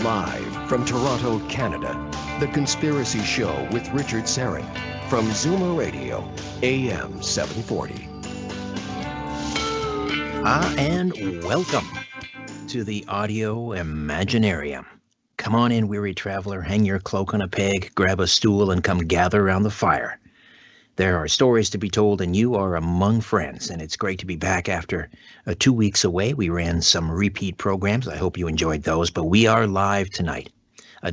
Live from Toronto, Canada, The Conspiracy Show with Richard Syrett from Zoomer Radio, AM 740. And welcome to the Audio Imaginarium. Come on in, weary traveler, hang your cloak on a peg, grab a stool, and come gather around the fire. There are stories to be told, and you are among friends, and it's great to be back after 2 weeks away. We ran some repeat programs. I hope you enjoyed those, but we are live tonight.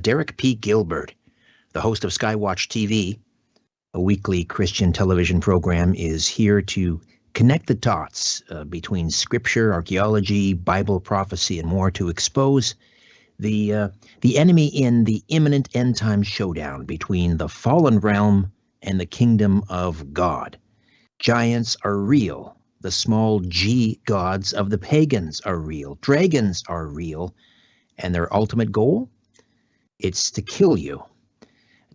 Derek P. Gilbert, the host of SkyWatchTV, a weekly Christian television program, is here to connect the dots between scripture, archaeology, Bible prophecy, and more to expose the enemy in the imminent end-time showdown between the fallen realm and the kingdom of God. Giants are real. The small g gods of the pagans are real. Dragons are real. And their ultimate goal? It's to kill you.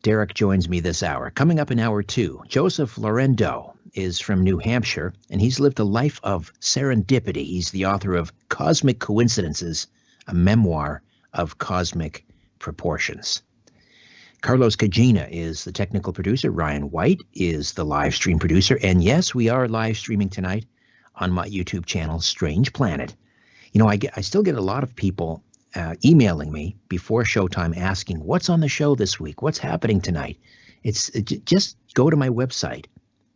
Derek joins me this hour. Coming up in hour 2, Joseph Lorendo is from New Hampshire, and he's lived a life of serendipity. He's the author of Cosmic Coincidences, a memoir of cosmic proportions. Carlos Cagina is the technical producer. Ryan White is the live stream producer. And yes, we are live streaming tonight on my YouTube channel, Strange Planet. You know, I still get a lot of people emailing me before showtime asking, what's on the show this week? What's happening tonight? Just go to my website,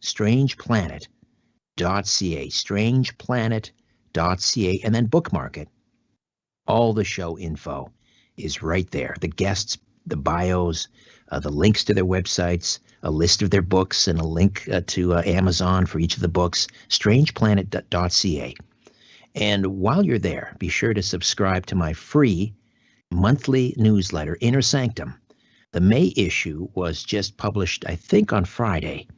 strangeplanet.ca, strangeplanet.ca, and then bookmark it. All the show info is right there. The guests, the bios, the links to their websites, a list of their books, and a link to Amazon for each of the books, strangeplanet.ca. And while you're there, be sure to subscribe to my free monthly newsletter, Inner Sanctum. The May issue was just published, I think, on Friday.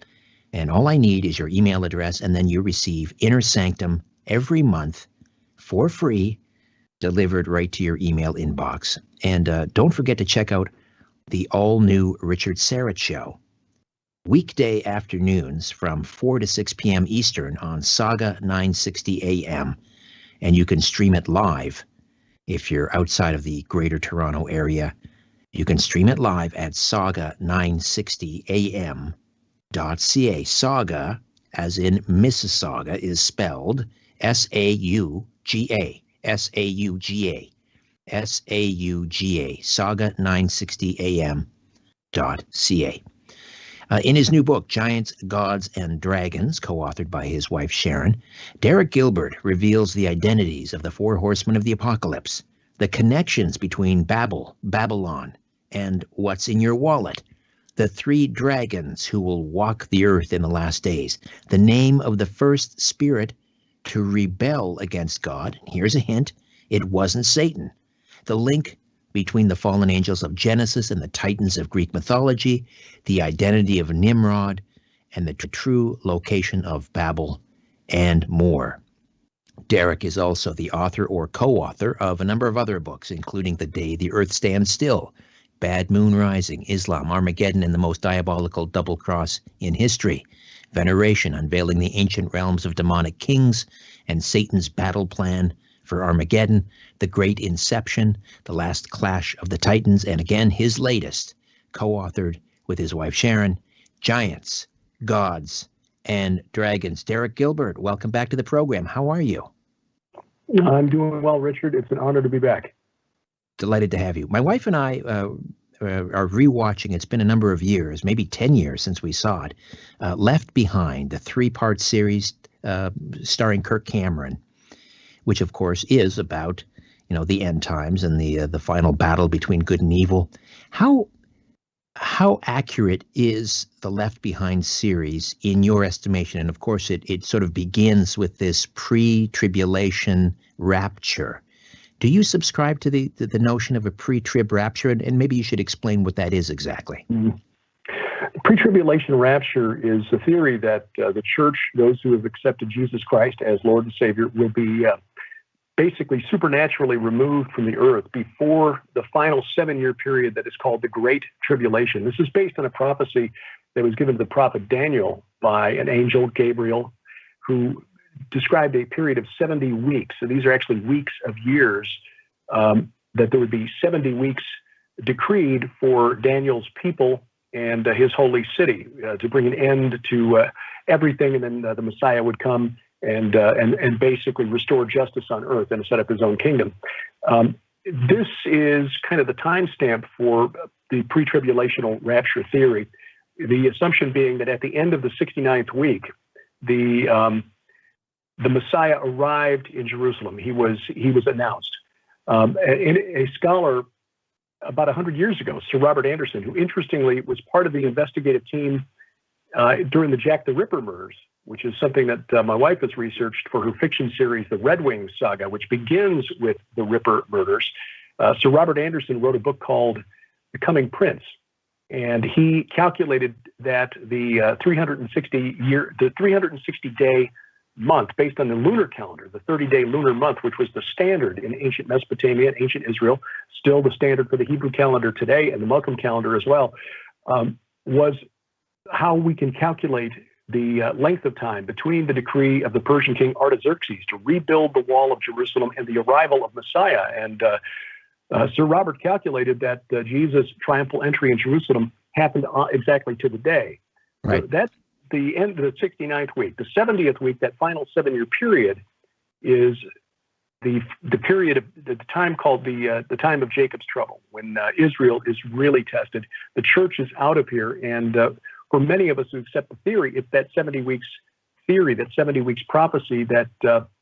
And all I need is your email address, and then you receive Inner Sanctum every month for free, delivered right to your email inbox. And don't forget to check out the all-new Richard Syrett Show, weekday afternoons from 4 to 6 p.m. Eastern on Saga 960 AM. And you can stream it live if you're outside of the Greater Toronto area. You can stream it live at saga960am.ca. Saga, as in Mississauga, is spelled S-A-U-G-A. S-A-U-G-A, S-A-U-G-A, saga960am.ca. In his new book, Giants, Gods, and Dragons, co-authored by his wife Sharon, Derek Gilbert reveals the identities of the 4 horsemen of the apocalypse, the connections between Babylon, and what's in your wallet, the 3 dragons who will walk the earth in the last days, the name of the first spirit to rebel against God. Here's a hint. It wasn't Satan. The link between the fallen angels of Genesis and the titans of Greek mythology, the identity of Nimrod, and the true location of Babel, and more. Derek is also the author or co-author of a number of other books, including The Day the Earth Stands Still, Bad Moon Rising, Islam, Armageddon, and the Most Diabolical Double Cross in History, Veneration, Unveiling the Ancient Realms of Demonic Kings and Satan's Battle Plan for Armageddon, The Great Inception, The Last Clash of the Titans, and again, his latest, co-authored with his wife Sharon, Giants, Gods, and Dragons. Derek Gilbert, welcome back to the program. How are you? I'm doing well, Richard. It's an honor to be back. Delighted to have you. My wife and I are rewatching, it's been a number of years, maybe 10 years since we saw it, Left Behind, the 3-part series starring Kirk Cameron, which of course is about, the end times and the final battle between good and evil. How accurate is the Left Behind series in your estimation? And of course, it sort of begins with this pre-tribulation rapture. Do you subscribe to the notion of a pre-trib rapture? And maybe you should explain what that is exactly. Mm-hmm. Pre-tribulation rapture is a theory that the church, those who have accepted Jesus Christ as Lord and Savior, will be basically supernaturally removed from the earth before the final 7-year period that is called the Great Tribulation. This is based on a prophecy that was given to the prophet Daniel by an angel, Gabriel, who described a period of 70 weeks. So these are actually weeks of years that there would be 70 weeks decreed for Daniel's people and his holy city to bring an end to everything, and then the Messiah would come and basically restore justice on earth and set up his own kingdom. This is kind of the timestamp for the pre-tribulational rapture theory. The assumption being that at the end of the 69th week, the Messiah arrived in Jerusalem. He was announced. A scholar about 100 years ago, Sir Robert Anderson, who interestingly was part of the investigative team during the Jack the Ripper murders, which is something that my wife has researched for her fiction series, The Red Wings Saga, which begins with the Ripper murders. Sir Robert Anderson wrote a book called The Coming Prince, and he calculated that the 360-day month, based on the lunar calendar, the 30-day lunar month, which was the standard in ancient Mesopotamia and ancient Israel, still the standard for the Hebrew calendar today and the Muslim calendar as well, was how we can calculate the length of time between the decree of the Persian king Artaxerxes to rebuild the wall of Jerusalem and the arrival of Messiah. And Sir Robert calculated that Jesus' triumphal entry in Jerusalem happened exactly to the day. Right. So that's the end of the 69th week. The 70th week, that final 7-year period, is the period of the time called the time of Jacob's trouble, when Israel is really tested. The church is out of here, and for many of us who accept the theory, it's that 70 weeks theory, that 70 weeks prophecy that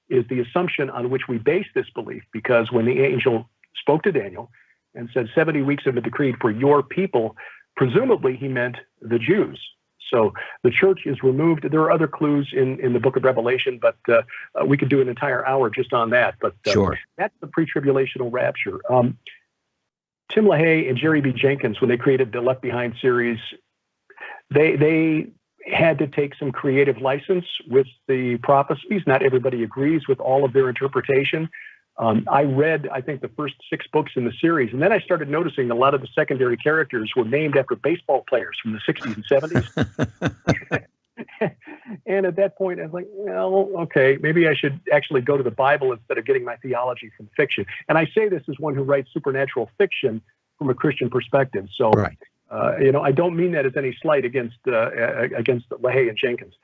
is the assumption on which we base this belief, because when the angel spoke to Daniel and said 70 weeks have been decreed for your people, presumably he meant the Jews. So the church is removed. There are other clues in the book of Revelation, but we could do an entire hour just on that. But Sure. That's the pre-tribulational rapture. Tim LaHaye and Jerry B. Jenkins, when they created the Left Behind series, they had to take some creative license with the prophecies. Not everybody agrees with all of their interpretation. I read, I think, the first 6 books in the series, and then I started noticing a lot of the secondary characters were named after baseball players from the 60s and 70s. And at that point, I was like, well, okay, maybe I should actually go to the Bible instead of getting my theology from fiction. And I say this as one who writes supernatural fiction from a Christian perspective. So, Right. I don't mean that as any slight against LaHaye and Jenkins.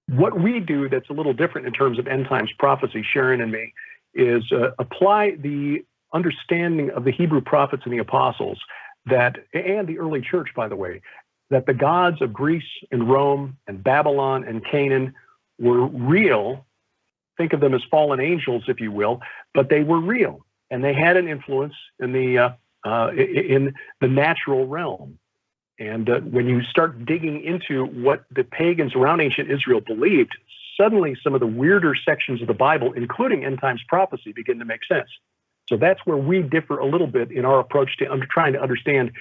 What we do that's a little different in terms of end times prophecy, Sharon and me, is apply the understanding of the Hebrew prophets and the apostles and the early church, by the way, that the gods of Greece and Rome and Babylon and Canaan were real. Think of them as fallen angels, if you will, but they were real, and they had an influence in the natural realm. And when you start digging into what the pagans around ancient Israel believed, suddenly some of the weirder sections of the Bible, including end times prophecy, begin to make sense. So that's where we differ a little bit in our approach to trying to understand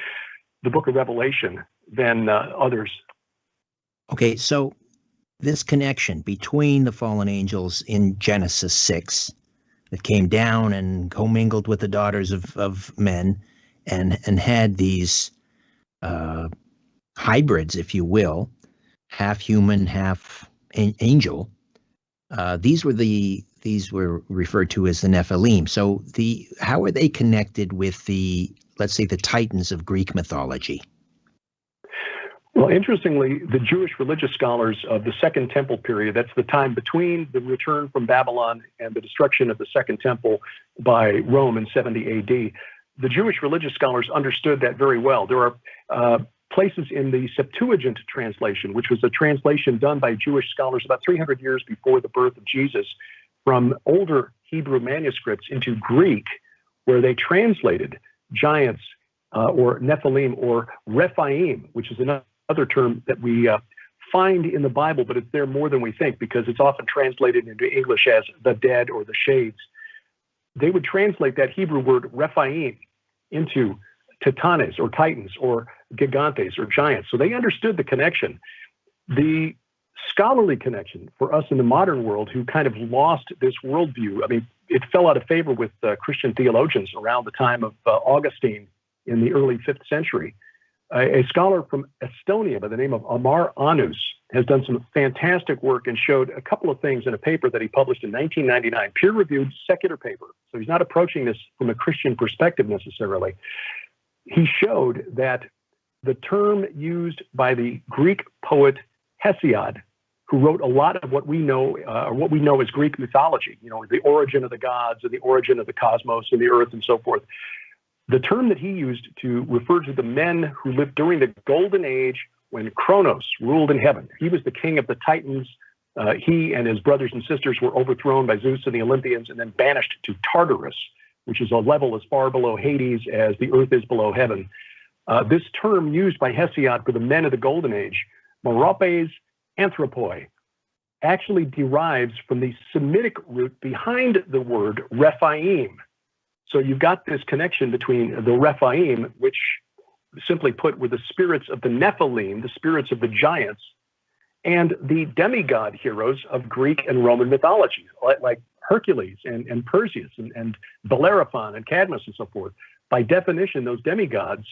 the book of Revelation than others. Okay, so this connection between the fallen angels in Genesis 6 that came down and commingled with the daughters of men and had these hybrids, if you will, half human, half angel. These were referred to as the Nephilim. So how are they connected with let's say, the Titans of Greek mythology? Well, interestingly, the Jewish religious scholars of the Second Temple period, that's the time between the return from Babylon and the destruction of the Second Temple by Rome in 70 AD, the Jewish religious scholars understood that very well. There are places in the Septuagint translation, which was a translation done by Jewish scholars about 300 years before the birth of Jesus, from older Hebrew manuscripts into Greek, where they translated giants or Nephilim or Rephaim, which is another term that we find in the Bible, but it's there more than we think because it's often translated into English as the dead or the shades. They would translate that Hebrew word Rephaim into Titanes or Titans or Gigantes or giants. So they understood the connection. The scholarly connection for us in the modern world who kind of lost this worldview, I mean, it fell out of favor with Christian theologians around the time of Augustine in the early 5th century. A scholar from Estonia by the name of Amar Anus has done some fantastic work and showed a couple of things in a paper that he published in 1999, peer-reviewed secular paper. So he's not approaching this from a Christian perspective necessarily. He showed that the term used by the Greek poet Hesiod, who wrote a lot of what we know as Greek mythology, the origin of the gods and the origin of the cosmos and the earth and so forth. The term that he used to refer to the men who lived during the golden age when Kronos ruled in heaven. He was the king of the Titans. He and his brothers and sisters were overthrown by Zeus and the Olympians and then banished to Tartarus, which is a level as far below Hades as the earth is below heaven. This term used by Hesiod for the men of the golden age, Meropes anthropoi, actually derives from the Semitic root behind the word Rephaim. So you've got this connection between the Rephaim, which simply put were the spirits of the Nephilim, the spirits of the giants, and the demigod heroes of Greek and Roman mythology, like Hercules and Perseus and Bellerophon and Cadmus and so forth. By definition, those demigods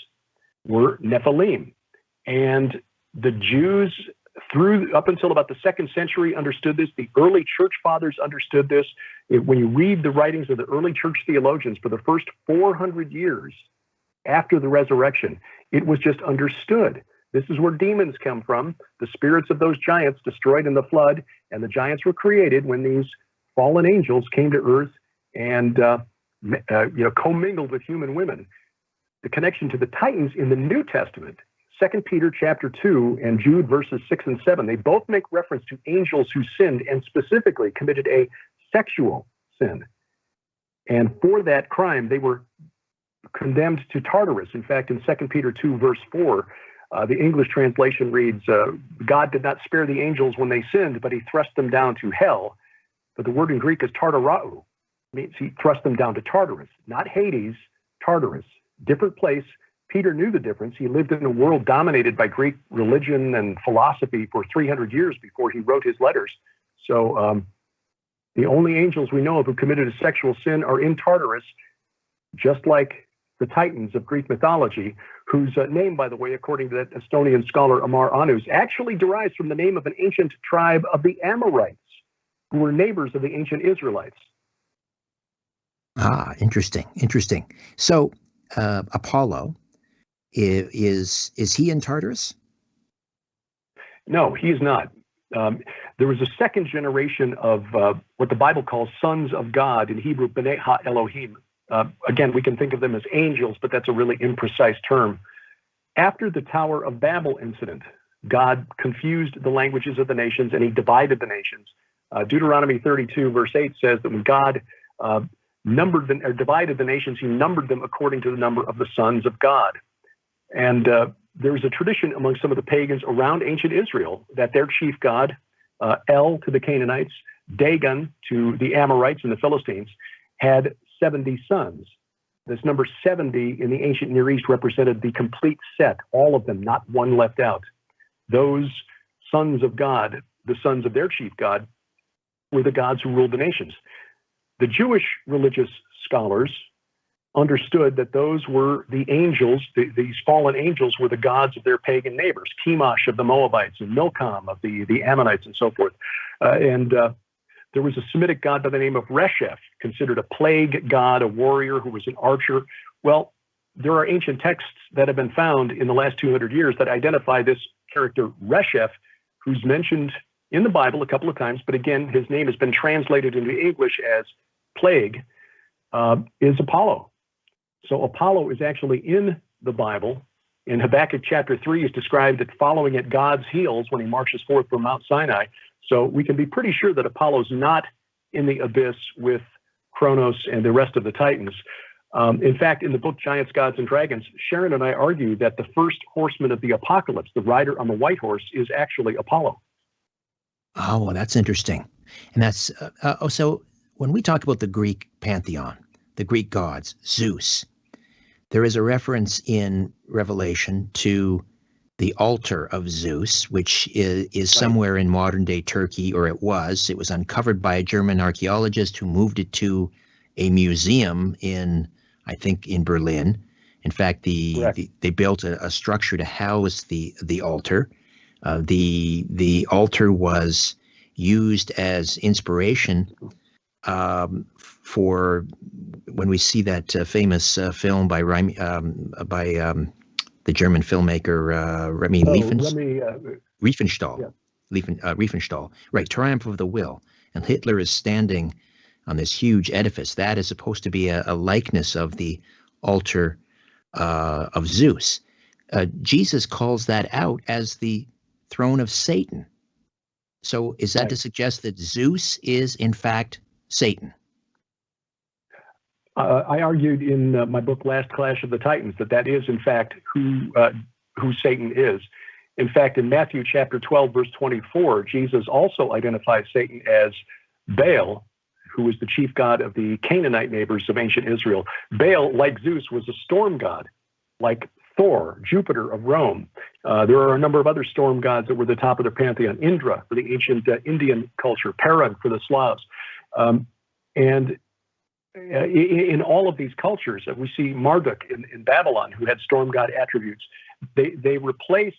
were Nephilim. And the Jews, up until about the 2nd century, understood this. The early church fathers understood this. When you read the writings of the early church theologians for the first 400 years after the resurrection, it was just understood. This is where demons come from, the spirits of those giants destroyed in the flood, and the giants were created when these fallen angels came to earth and commingled with human women. The connection to the Titans in the New Testament, 2 Peter chapter 2 and Jude verses 6 and 7, they both make reference to angels who sinned and specifically committed a sexual sin. And for that crime, they were condemned to Tartarus. In fact, in 2 Peter 2 verse 4, the English translation reads, God did not spare the angels when they sinned, but he thrust them down to hell. But the word in Greek is tartarau. It means he thrust them down to Tartarus, not Hades, Tartarus. Different place. Peter knew the difference. He lived in a world dominated by Greek religion and philosophy for 300 years before he wrote his letters. So the only angels we know of who committed a sexual sin are in Tartarus, just like the Titans of Greek mythology, whose name, by the way, according to that Estonian scholar Amar Anus, actually derives from the name of an ancient tribe of the Amorites, who were neighbors of the ancient Israelites. Ah, interesting. So Apollo, is he in Tartarus? No, he is not. There was a second generation of what the Bible calls sons of God, in Hebrew, B'nai Ha-Elohim. Again, we can think of them as angels, but that's a really imprecise term. After the Tower of Babel incident, God confused the languages of the nations and he divided the nations. Deuteronomy 32 verse 8 says that when God divided the nations, he numbered them according to the number of the sons of God. And there's a tradition among some of the pagans around ancient Israel that their chief god, El to the Canaanites, Dagon to the Amorites and the Philistines, had 70 sons. This number 70 in the ancient Near East represented the complete set, all of them, not one left out. Those sons of God, the sons of their chief god, were the gods who ruled the nations. The Jewish religious scholars understood that those were the angels, these fallen angels were the gods of their pagan neighbors, Chemosh of the Moabites and Milcom of the Ammonites and so forth. There was a Semitic god by the name of Resheph, considered a plague god, a warrior who was an archer. Well, there are ancient texts that have been found in the last 200 years that identify this character Resheph, who's mentioned in the Bible a couple of times, but again, his name has been translated into English as plague, is Apollo. So Apollo is actually in the Bible. In Habakkuk chapter 3 is described as following at God's heels when he marches forth from Mount Sinai. So we can be pretty sure that Apollo's not in the abyss with Kronos and the rest of the Titans. In fact, in the book Giants, Gods, and Dragons, Sharon and I argue that the first horseman of the apocalypse, the rider on the white horse, is actually Apollo. Oh, well, that's interesting. And that's so when we talk about the Greek pantheon, the Greek gods, Zeus, there is a reference in Revelation to the altar of Zeus, which is somewhere in modern-day Turkey, or it was. It was uncovered by a German archaeologist who moved it to a museum in, I think, in Berlin. In fact, they built a structure to house the altar. The altar was used as inspiration for when we see that famous film by the German filmmaker Remy Riefenstahl. Yeah. Riefenstahl, right? Triumph of the Will, and Hitler is standing on this huge edifice. That is supposed to be a likeness of the altar of Zeus. Jesus calls that out as the throne of Satan. So is that right. to suggest that Zeus is in fact Satan? I argued in my book, Last Clash of the Titans, that is in fact who Satan is. In fact, in Matthew chapter 12, verse 24, Jesus also identifies Satan as Baal, who was the chief god of the Canaanite neighbors of ancient Israel. Baal, like Zeus, was a storm god, like Thor, Jupiter of Rome. There are a number of other storm gods that were the top of their pantheon. Indra for the ancient Indian culture, Perun for the Slavs. And in all of these cultures, we see Marduk in Babylon, who had storm god attributes. They replace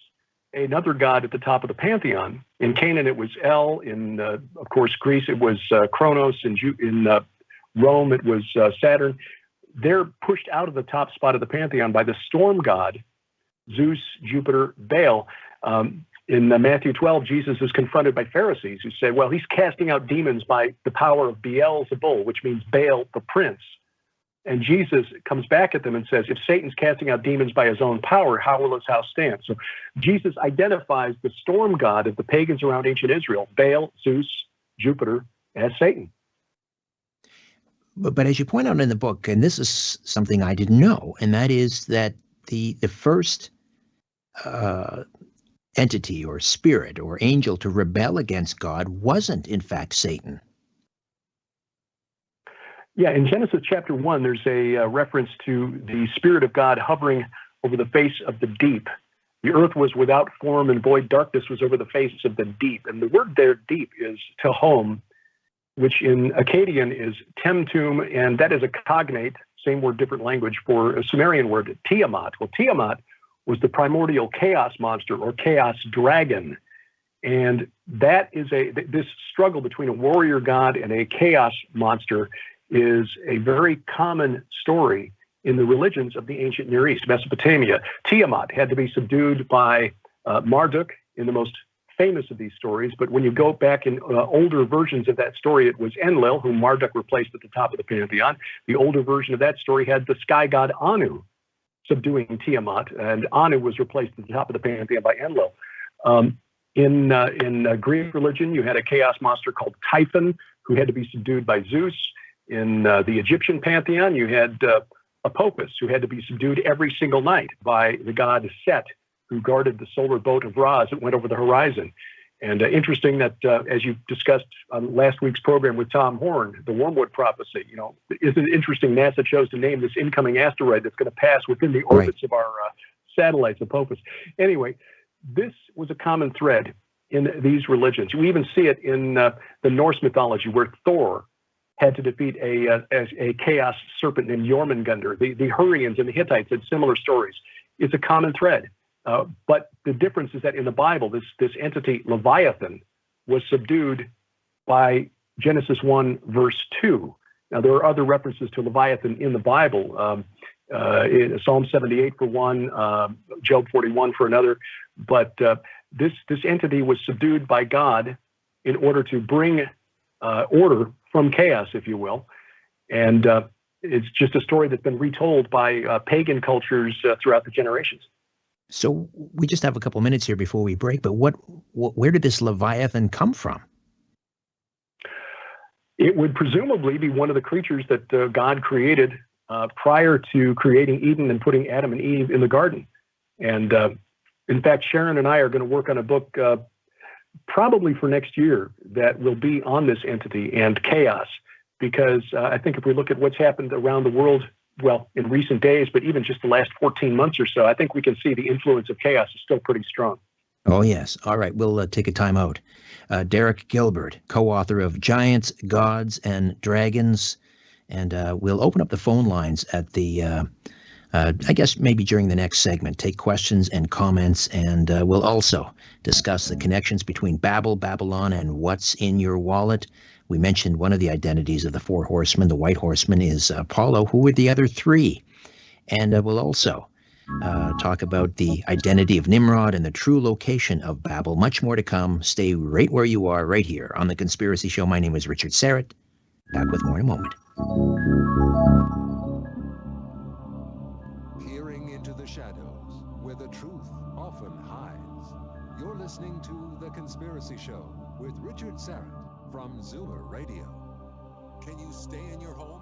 another god at the top of the pantheon. In Canaan, it was El. In, of course, Greece, it was Kronos. In Rome, it was Saturn. They're pushed out of the top spot of the pantheon by the storm god, Zeus, Jupiter, Baal. In Matthew 12, Jesus is confronted by Pharisees who say, well, he's casting out demons by the power of Beelzebul, which means Baal, the prince. And Jesus comes back at them and says, if Satan's casting out demons by his own power, how will his house stand? So Jesus identifies the storm god of the pagans around ancient Israel, Baal, Zeus, Jupiter, as Satan. But as you point out in the book, and this is something I didn't know, and that is that the first entity or spirit or angel to rebel against God wasn't, in fact, Satan. Yeah, in Genesis chapter 1, there's a reference to the Spirit of God hovering over the face of the deep. The earth was without form and void. Darkness was over the face of the deep. And the word there, deep, is tehom, which in Akkadian is temtum, and that is a cognate, same word, different language, for a Sumerian word, Tiamat. Well, Tiamat was the primordial chaos monster or chaos dragon. And that is this struggle between a warrior god and a chaos monster is a very common story in the religions of the ancient Near East, Mesopotamia. Tiamat had to be subdued by Marduk in the most famous of these stories, but when you go back in older versions of that story, it was Enlil, whom Marduk replaced at the top of the pantheon. The older version of that story had the sky god Anu subduing Tiamat, and Anu was replaced at the top of the pantheon by Enlil. In Greek religion, you had a chaos monster called Typhon, who had to be subdued by Zeus. In the Egyptian pantheon, you had Apophis, who had to be subdued every single night by the god Set, who guarded the solar boat of Ra as it went over the horizon. And interesting that, as you discussed on last week's program with Tom Horn, the Wormwood prophecy, isn't it interesting NASA chose to name this incoming asteroid that's going to pass within the orbits of our satellites, Apophis. Anyway, this was a common thread in these religions. We even see it in the Norse mythology, where Thor had to defeat a chaos serpent named Jormungandr. The Hurrians and the Hittites had similar stories. It's a common thread. But the difference is that in the Bible, this entity, Leviathan, was subdued by Genesis 1, verse 2. Now, there are other references to Leviathan in the Bible, in Psalm 78 for one, Job 41 for another. But this entity was subdued by God in order to bring order from chaos, if you will. And it's just a story that's been retold by pagan cultures throughout the generations. So we just have a couple minutes here before we break, but where did this Leviathan come from? It would presumably be one of the creatures that God created prior to creating Eden and putting Adam and Eve in the garden. And in fact, Sharon and I are going to work on a book probably for next year that will be on this entity and chaos, because I think if we look at what's happened around the world, well, in recent days, but even just the last 14 months or so, I think we can see the influence of chaos is still pretty strong. Oh, yes. All right. We'll take a time out. Derek Gilbert, co-author of Giants, Gods, and Dragons. And we'll open up the phone lines at the I guess maybe during the next segment, take questions and comments, and we'll also discuss the connections between Babel, Babylon, and what's in your wallet. We mentioned one of the identities of the four horsemen. The white horseman is Apollo. Who were the other three? And we'll also talk about the identity of Nimrod and the true location of Babel. Much more to come. Stay right where you are, right here on The Conspiracy Show. My name is Richard Syrett. Back with more in a moment. Peering into the shadows, where the truth often hides. You're listening to The Conspiracy Show with Richard Syrett from Zoomer Radio. Can you stay in your home?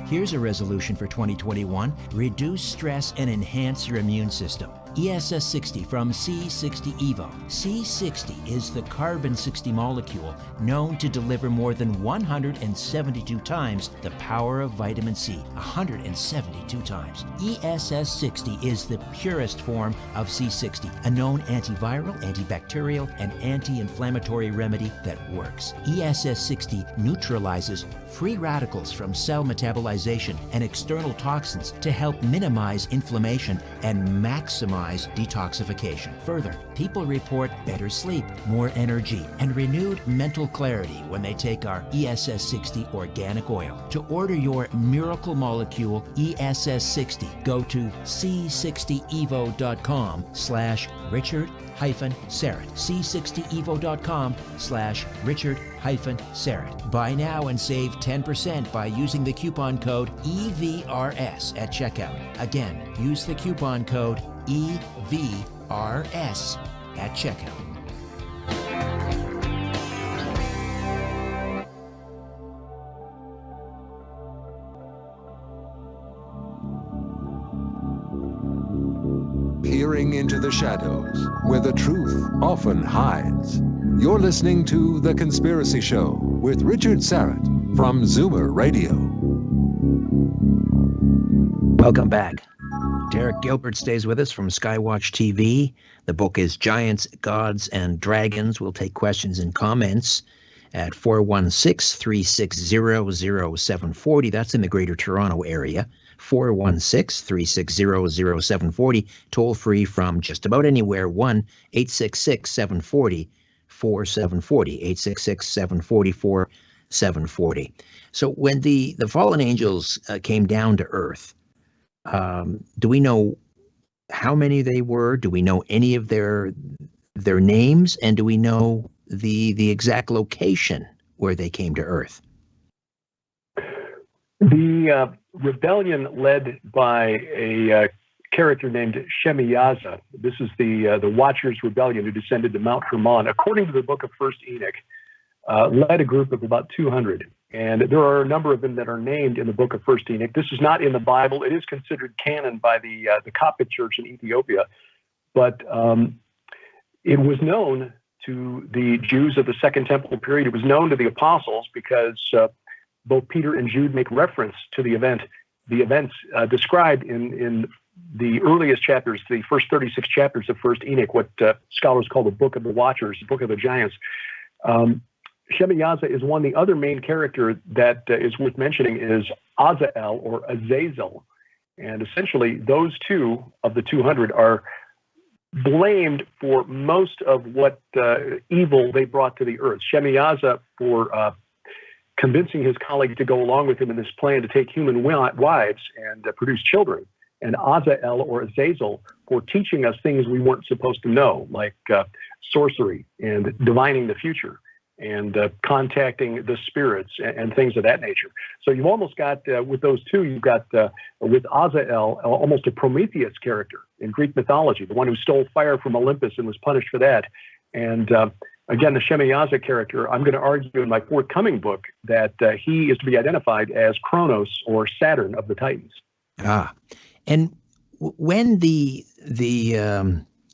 Here's a resolution for 2021. Reduce stress and enhance your immune system. ESS 60 from C60 Evo. C60 is the carbon-60 molecule known to deliver more than 172 times the power of vitamin C. 172 times. ESS 60 is the purest form of C60, a known antiviral, antibacterial, and anti-inflammatory remedy that works. ESS 60 neutralizes free radicals from cell metabolization and external toxins to help minimize inflammation and maximize detoxification. Further, people report better sleep, more energy, and renewed mental clarity when they take our ESS 60 organic oil. To order your miracle molecule ESS 60, go to c60evo.com/Richard-Syrett. c60evo.com/Richard-Syrett. Buy now and save 10% by using the coupon code EVRS at checkout. Again, use the coupon code EVRS at checkout. Peering into the shadows, where the truth often hides. You're listening to The Conspiracy Show with Richard Syrett from Zoomer Radio. Welcome back. Derek Gilbert stays with us from SkyWatchTV. The book is Giants, Gods, and Dragons. We'll take questions and comments at 416-360-0740. That's in the Greater Toronto area. 416-360-0740. Toll free from just about anywhere. 1-866-740-4740. 866-740-4740. So when the fallen angels came down to earth, do we know how many they were? Do we know any of their names? And do we know the exact location where they came to earth? The rebellion led by a character named Shemiyaza. This is the Watchers' rebellion who descended to Mount Hermon, according to the book of First Enoch, led a group of about 200. And there are a number of them that are named in the book of First Enoch. This is not in the Bible. It is considered canon by the Coptic Church in Ethiopia. But it was known to the Jews of the Second Temple period. It was known to the apostles because both Peter and Jude make reference to the events described in the earliest chapters, the first 36 chapters of First Enoch, what scholars call the Book of the Watchers, the Book of the Giants. Shemiyaza is one. The other main character that is worth mentioning is Azazel or Azazel. And essentially, those two of the 200 are blamed for most of what evil they brought to the earth. Shemiyaza for convincing his colleague to go along with him in this plan to take human wives and produce children. And Azazel or Azazel for teaching us things we weren't supposed to know, like sorcery and divining the future and contacting the spirits and things of that nature. So you've almost got, with those two, you've got, with Azazel, almost a Prometheus character in Greek mythology, the one who stole fire from Olympus and was punished for that. And again, the Shemiyaza character, I'm going to argue in my forthcoming book that he is to be identified as Kronos or Saturn of the Titans. And when the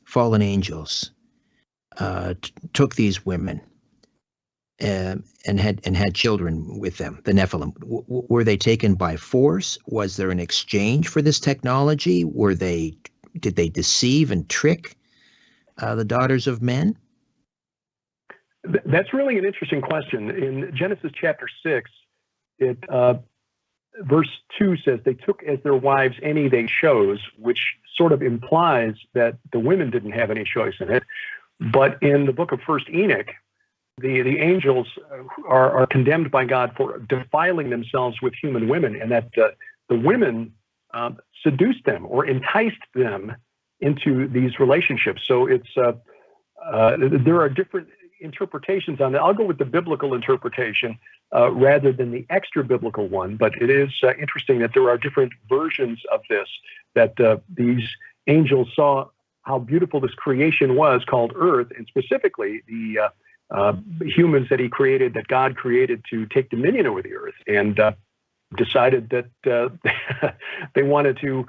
fallen angels took these women and had children with them, the Nephilim, were they taken by force? Was there an exchange for this technology? Did they deceive and trick the daughters of men? That's really an interesting question. In Genesis chapter 6, verse 2 says, they took as their wives any they chose, which sort of implies that the women didn't have any choice in it. But in the book of First Enoch, the angels are condemned by God for defiling themselves with human women, and that the women seduced them or enticed them into these relationships. So it's there are different interpretations on that. I'll go with the biblical interpretation rather than the extra biblical one, but it is interesting that there are different versions of this, that these angels saw how beautiful this creation was called Earth, and specifically the humans that that God created to take dominion over the Earth, and decided that they wanted to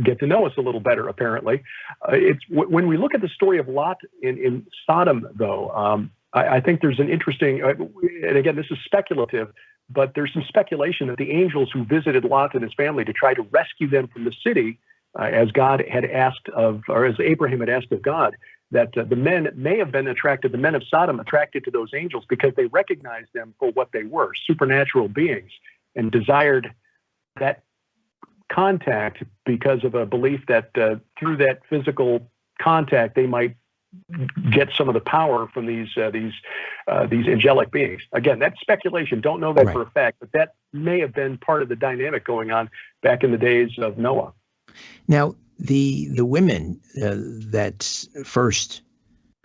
get to know us a little better, apparently. It's when we look at the story of Lot in Sodom, though, I think there's an interesting, and again, this is speculative, but there's some speculation that the angels who visited Lot and his family to try to rescue them from the city, as God had asked of, or as Abraham had asked of God, that the men may have been attracted, the men of Sodom attracted to those angels because they recognized them for what they were, supernatural beings, and desired that contact because of a belief that through that physical contact they might get some of the power from these angelic beings. Again, that's speculation. Don't know that Right. for a fact, but that may have been part of the dynamic going on back in the days of Noah. Now, the women that first,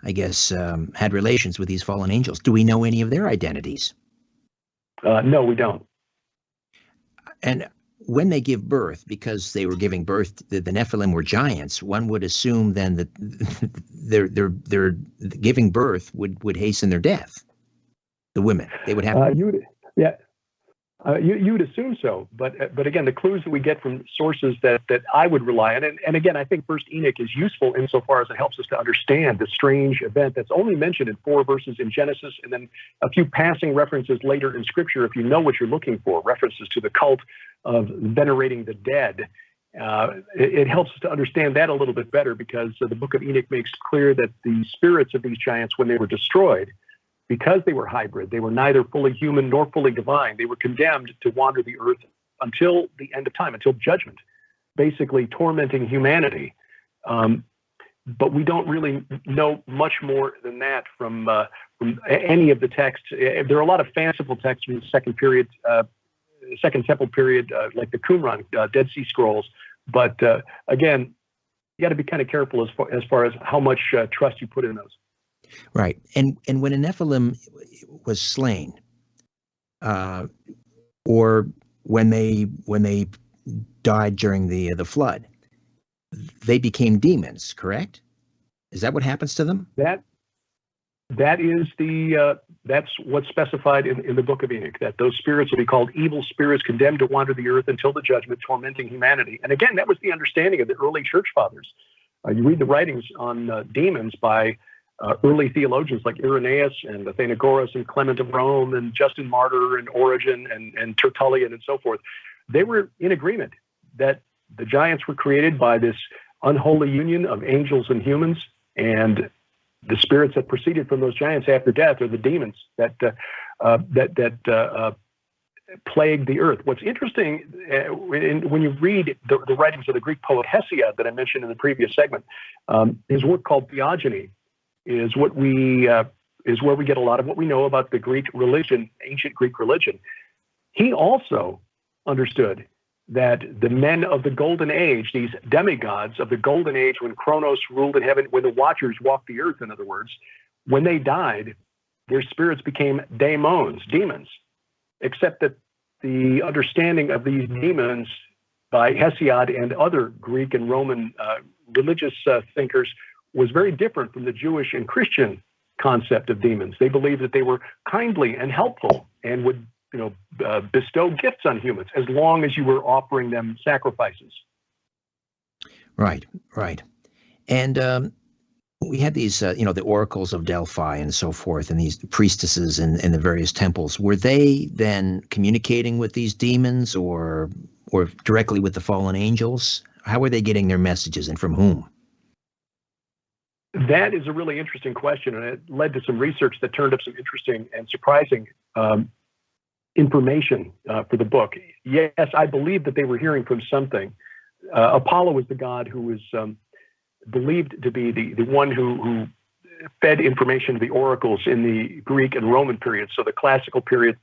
I guess, had relations with these fallen angels, do we know any of their identities? No, we don't. And when they give birth, because they were giving birth, the Nephilim were giants, one would assume then that their giving birth would hasten their death. The women, they would have. You would assume so, but again, the clues that we get from sources that I would rely on, and again, I think First Enoch is useful insofar as it helps us to understand the strange event that's only mentioned in 4 verses in Genesis, and then a few passing references later in Scripture, if you know what you're looking for, references to the cult of venerating the dead. It helps us to understand that a little bit better, because the book of Enoch makes clear that the spirits of these giants, when they were destroyed, because they were hybrid, they were neither fully human nor fully divine, they were condemned to wander the earth until the end of time, until judgment, basically tormenting humanity. But we don't really know much more than that from any of the texts. There are a lot of fanciful texts from the Second Temple period, like the Qumran, Dead Sea Scrolls. But again, you got to be kind of careful as far as how much trust you put in those. Right. And when a Nephilim was slain, or when they died during the flood, they became demons, correct? Is that what happens to them? That is that's what's specified in the book of Enoch, that those spirits will be called evil spirits, condemned to wander the earth until the judgment, tormenting humanity. And again, that was the understanding of the early church fathers. You read the writings on demons by early theologians like Irenaeus and Athenagoras and Clement of Rome and Justin Martyr and Origen and Tertullian and so forth. They were in agreement that the giants were created by this unholy union of angels and humans, and the spirits that proceeded from those giants after death are the demons that plagued the earth. What's interesting when you read the writings of the Greek poet Hesiod that I mentioned in the previous segment, his work called Theogony is where we get a lot of what we know about the Greek religion, ancient Greek religion. He also understood that the men of the golden age, these demigods of the golden age when Kronos ruled in heaven, when the Watchers walked the earth, in other words, when they died, their spirits became daemons, demons, except that the understanding of these demons by Hesiod and other Greek and Roman religious thinkers was very different from the Jewish and Christian concept of demons. They believed that they were kindly and helpful and would bestow gifts on humans as long as you were offering them sacrifices. Right. And we had these, the oracles of Delphi and so forth, and these priestesses in the various temples. Were they then communicating with these demons or directly with the fallen angels? How were they getting their messages, and from whom? That is a really interesting question, and it led to some research that turned up some interesting and surprising information for the book. Yes, I believe that they were hearing from something. Apollo was the god who was believed to be the one who fed information to the oracles in the Greek and Roman period. So the classical period,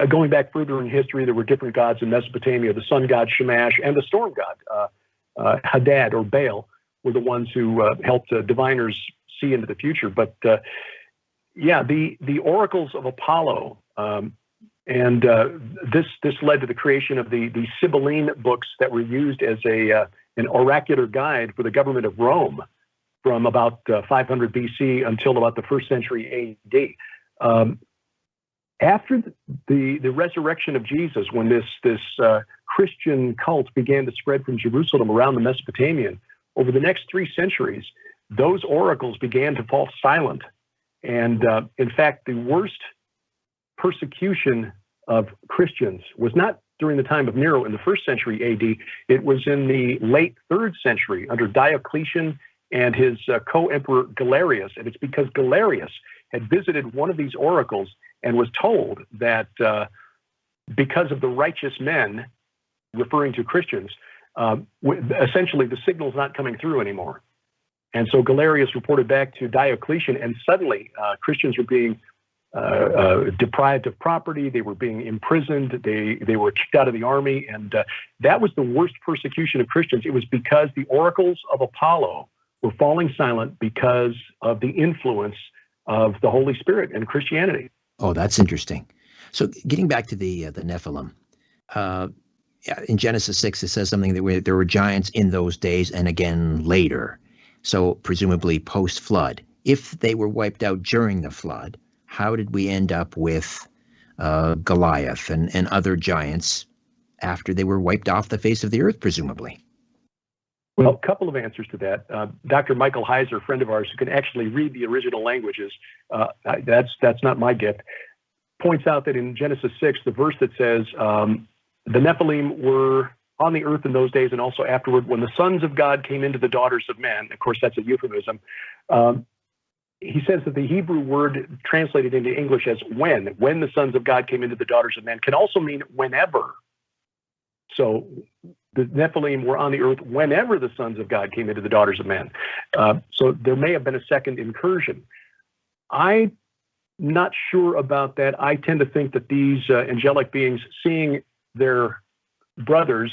going back further in history, there were different gods in Mesopotamia. The sun god Shamash and the storm god Hadad or Baal were the ones who helped diviners see into the future. But the oracles of Apollo, and this led to the creation of the Sibylline books that were used as an oracular guide for the government of Rome from about 500 BC until about the 1st century AD. After the resurrection of Jesus, when this Christian cult began to spread from Jerusalem around the Mesopotamian, over the next 3 centuries, those oracles began to fall silent. And in fact, the worst persecution of Christians was not during the time of Nero in the 1st century AD. It was in the late 3rd century under Diocletian and his co-emperor Galerius. And it's because Galerius had visited one of these oracles and was told that because of the righteous men, referring to Christians, essentially the signal's not coming through anymore. And so Galerius reported back to Diocletian, and suddenly Christians were being deprived of property. They were being imprisoned. They were kicked out of the army. And that was the worst persecution of Christians. It was because the oracles of Apollo were falling silent because of the influence of the Holy Spirit in Christianity. Oh, that's interesting. So getting back to the Nephilim, in Genesis 6, it says something that there were giants in those days and again later. So presumably post-flood. If they were wiped out during the flood, how did we end up with Goliath and other giants after they were wiped off the face of the earth, presumably? Well, a couple of answers to that. Dr. Michael Heiser, a friend of ours who can actually read the original languages, that's not my gift, points out that in Genesis 6, the verse that says, the Nephilim were on the earth in those days and also afterward when the sons of God came into the daughters of men. Of course, that's a euphemism. He says that the Hebrew word translated into English as when the sons of God came into the daughters of men, can also mean whenever. So the Nephilim were on the earth whenever the sons of God came into the daughters of men. So there may have been a second incursion. I'm not sure about that. I tend to think that these angelic beings, seeing their brothers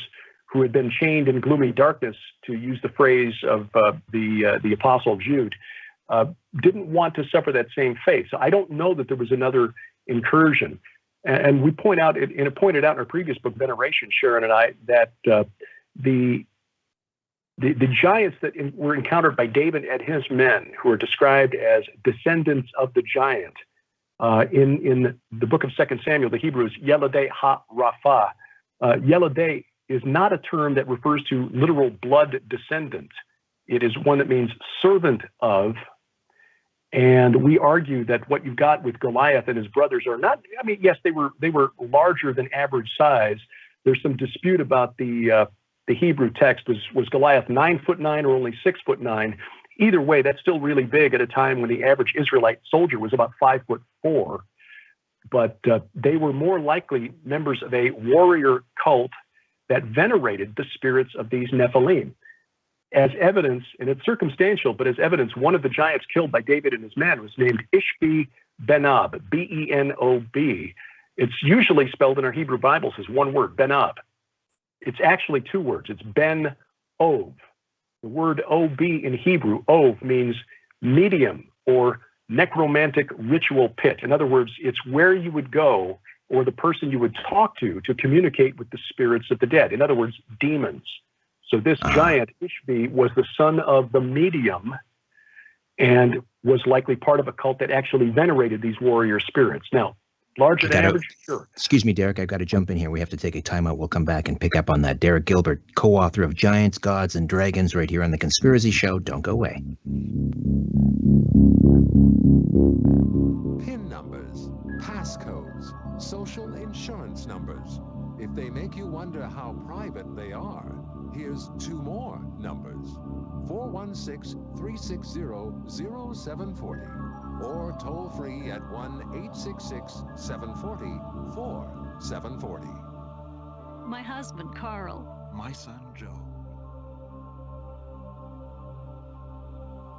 who had been chained in gloomy darkness, to use the phrase of the Apostle Jude, didn't want to suffer that same fate. So I don't know that there was another incursion. And we pointed out in our previous book, Veneration, Sharon and I, that the giants that were encountered by David and his men, who are described as descendants of the giant, in the book of 2 Samuel, the Hebrew is Yeladei ha-Rapha. Yeladei is not a term that refers to literal blood descendant. It is one that means servant of. And we argue that what you've got with Goliath and his brothers are not, I mean, yes, they were larger than average size. There's some dispute about the Hebrew text. Was Goliath 9'9" or only 6'9"? Either way, that's still really big at a time when the average Israelite soldier was about 5'4". But they were more likely members of a warrior cult that venerated the spirits of these Nephilim. As evidence, and it's circumstantial, but as evidence, one of the giants killed by David and his men was named Ishbi Benob, B-E-N-O-B. It's usually spelled in our Hebrew Bibles as one word, Benob. It's actually 2 words. It's Ben-Ov. The word O-B in Hebrew, Ov, means medium or necromantic ritual pit. In other words, it's where you would go or the person you would talk to communicate with the spirits of the dead. In other words, demons. So this giant, Ishbi, was the son of the medium and was likely part of a cult that actually venerated these warrior spirits. Now, larger than average, sure. Excuse me, Derek, I've got to jump in here. We have to take a timeout. We'll come back and pick up on that. Derek Gilbert, co-author of Giants, Gods, and Dragons, right here on The Conspiracy Show. Don't go away. PIN numbers, passcodes, social insurance numbers. If they make you wonder how private they are, here's 2 more numbers. 416-360-0740 or toll free at 1-866-740-4740. My husband, Carl. My son, Joe.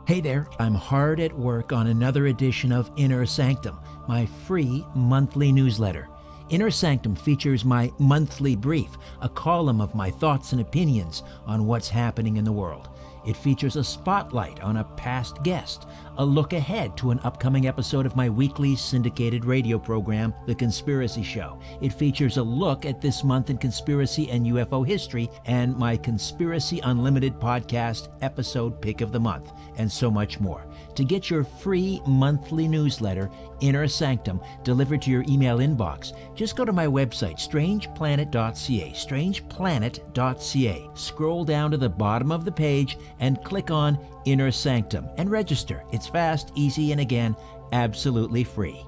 Hey there, I'm hard at work on another edition of Inner Sanctum, my free monthly newsletter. Inner Sanctum features my monthly brief, a column of my thoughts and opinions on what's happening in the world. It features a spotlight on a past guest, a look ahead to an upcoming episode of my weekly syndicated radio program, The Conspiracy Show. It features a look at this month in conspiracy and UFO history, and my Conspiracy Unlimited podcast episode pick of the month, and so much more. To get your free monthly newsletter, Inner Sanctum, delivered to your email inbox, just go to my website, strangeplanet.ca, strangeplanet.ca. Scroll down to the bottom of the page and click on Inner Sanctum and register. It's fast, easy, and again, absolutely free.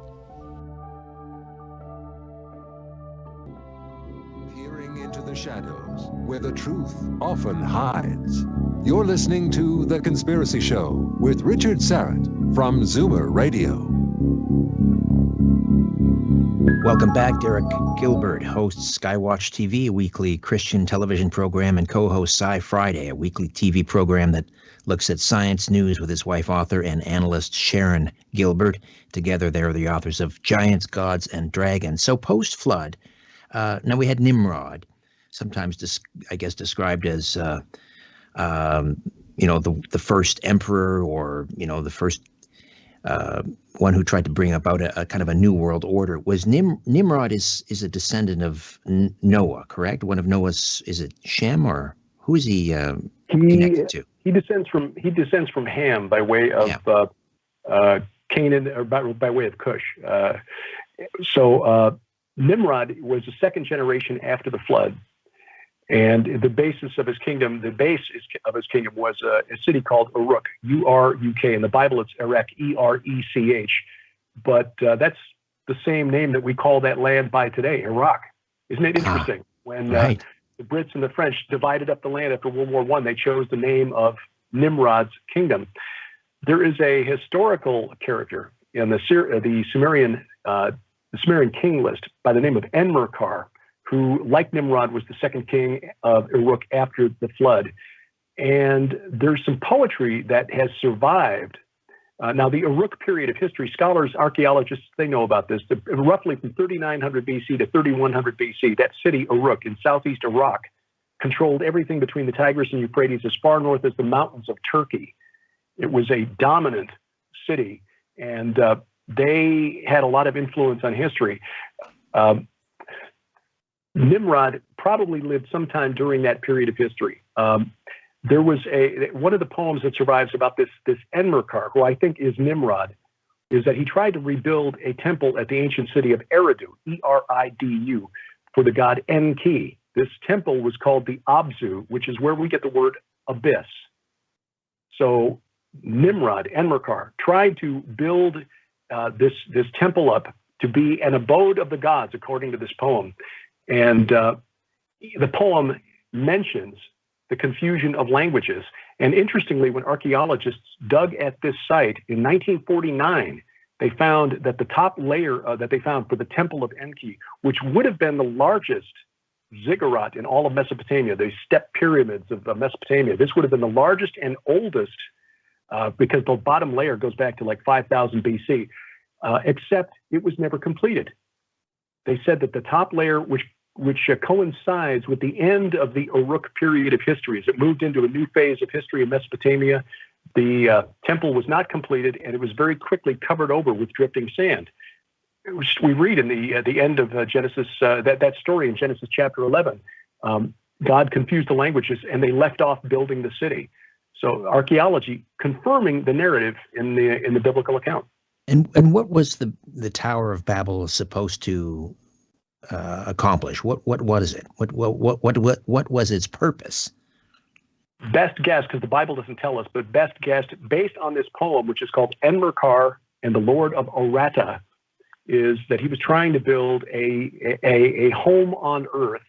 Peering into the shadows, where the truth often hides. You're listening to The Conspiracy Show with Richard Serrett from Zoomer Radio. Welcome back. Derek Gilbert hosts SkyWatchTV, a weekly Christian television program, and co-hosts SciFriday, a weekly TV program that looks at science news with his wife, author and analyst Sharon Gilbert. Together, they're the authors of Giants, Gods, and Dragons. So post-flood, now we had Nimrod, sometimes described as the first emperor, or the first one who tried to bring about a kind of a new world order. Was Nimrod is a descendant of Noah, correct? One of Noah's, is it Shem, or who is he connected to? He descends from Ham by way of Canaan, or by way of Cush. So Nimrod was the second generation after the flood. And the basis of his kingdom, was a city called Uruk, U-R-U-K. In the Bible, it's Erech, E-R-E-C-H. But that's the same name that we call that land by today, Iraq. Isn't it interesting? When the Brits and the French divided up the land after World War I, they chose the name of Nimrod's kingdom. There is a historical character in the Sumerian king list by the name of Enmerkar, who, like Nimrod, was the second king of Uruk after the flood. And there's some poetry that has survived. Now, the Uruk period of history, scholars, archaeologists, they know about this. Roughly from 3900 BC to 3100 BC, that city, Uruk, in southeast Iraq, controlled everything between the Tigris and Euphrates as far north as the mountains of Turkey. It was a dominant city, and they had a lot of influence on history. Nimrod probably lived sometime during that period of history. There was one of the poems that survives about this Enmerkar, who I think is Nimrod, is that he tried to rebuild a temple at the ancient city of Eridu, E-R-I-D-U, for the god Enki. This temple was called the Abzu, which is where we get the word abyss. So Nimrod, Enmerkar, tried to build this temple up to be an abode of the gods, according to this poem. And the poem mentions the confusion of languages. And interestingly, when archaeologists dug at this site in 1949, they found that the top layer that they found for the Temple of Enki, which would have been the largest ziggurat in all of Mesopotamia, the step pyramids of Mesopotamia, this would have been the largest and oldest because the bottom layer goes back to like 5000 BC, except it was never completed. They said that the top layer, which coincides with the end of the Uruk period of history, as it moved into a new phase of history in Mesopotamia, the temple was not completed, and it was very quickly covered over with drifting sand. We read in the end of Genesis, that story in Genesis chapter 11, God confused the languages, and they left off building the city. So archaeology confirming the narrative in the biblical account. And what was the Tower of Babel supposed to accomplish? What was it? What was its purpose? Best guess, because the Bible doesn't tell us, but best guessed based on this poem, which is called Enmerkar and the Lord of Orata, is that he was trying to build a home on earth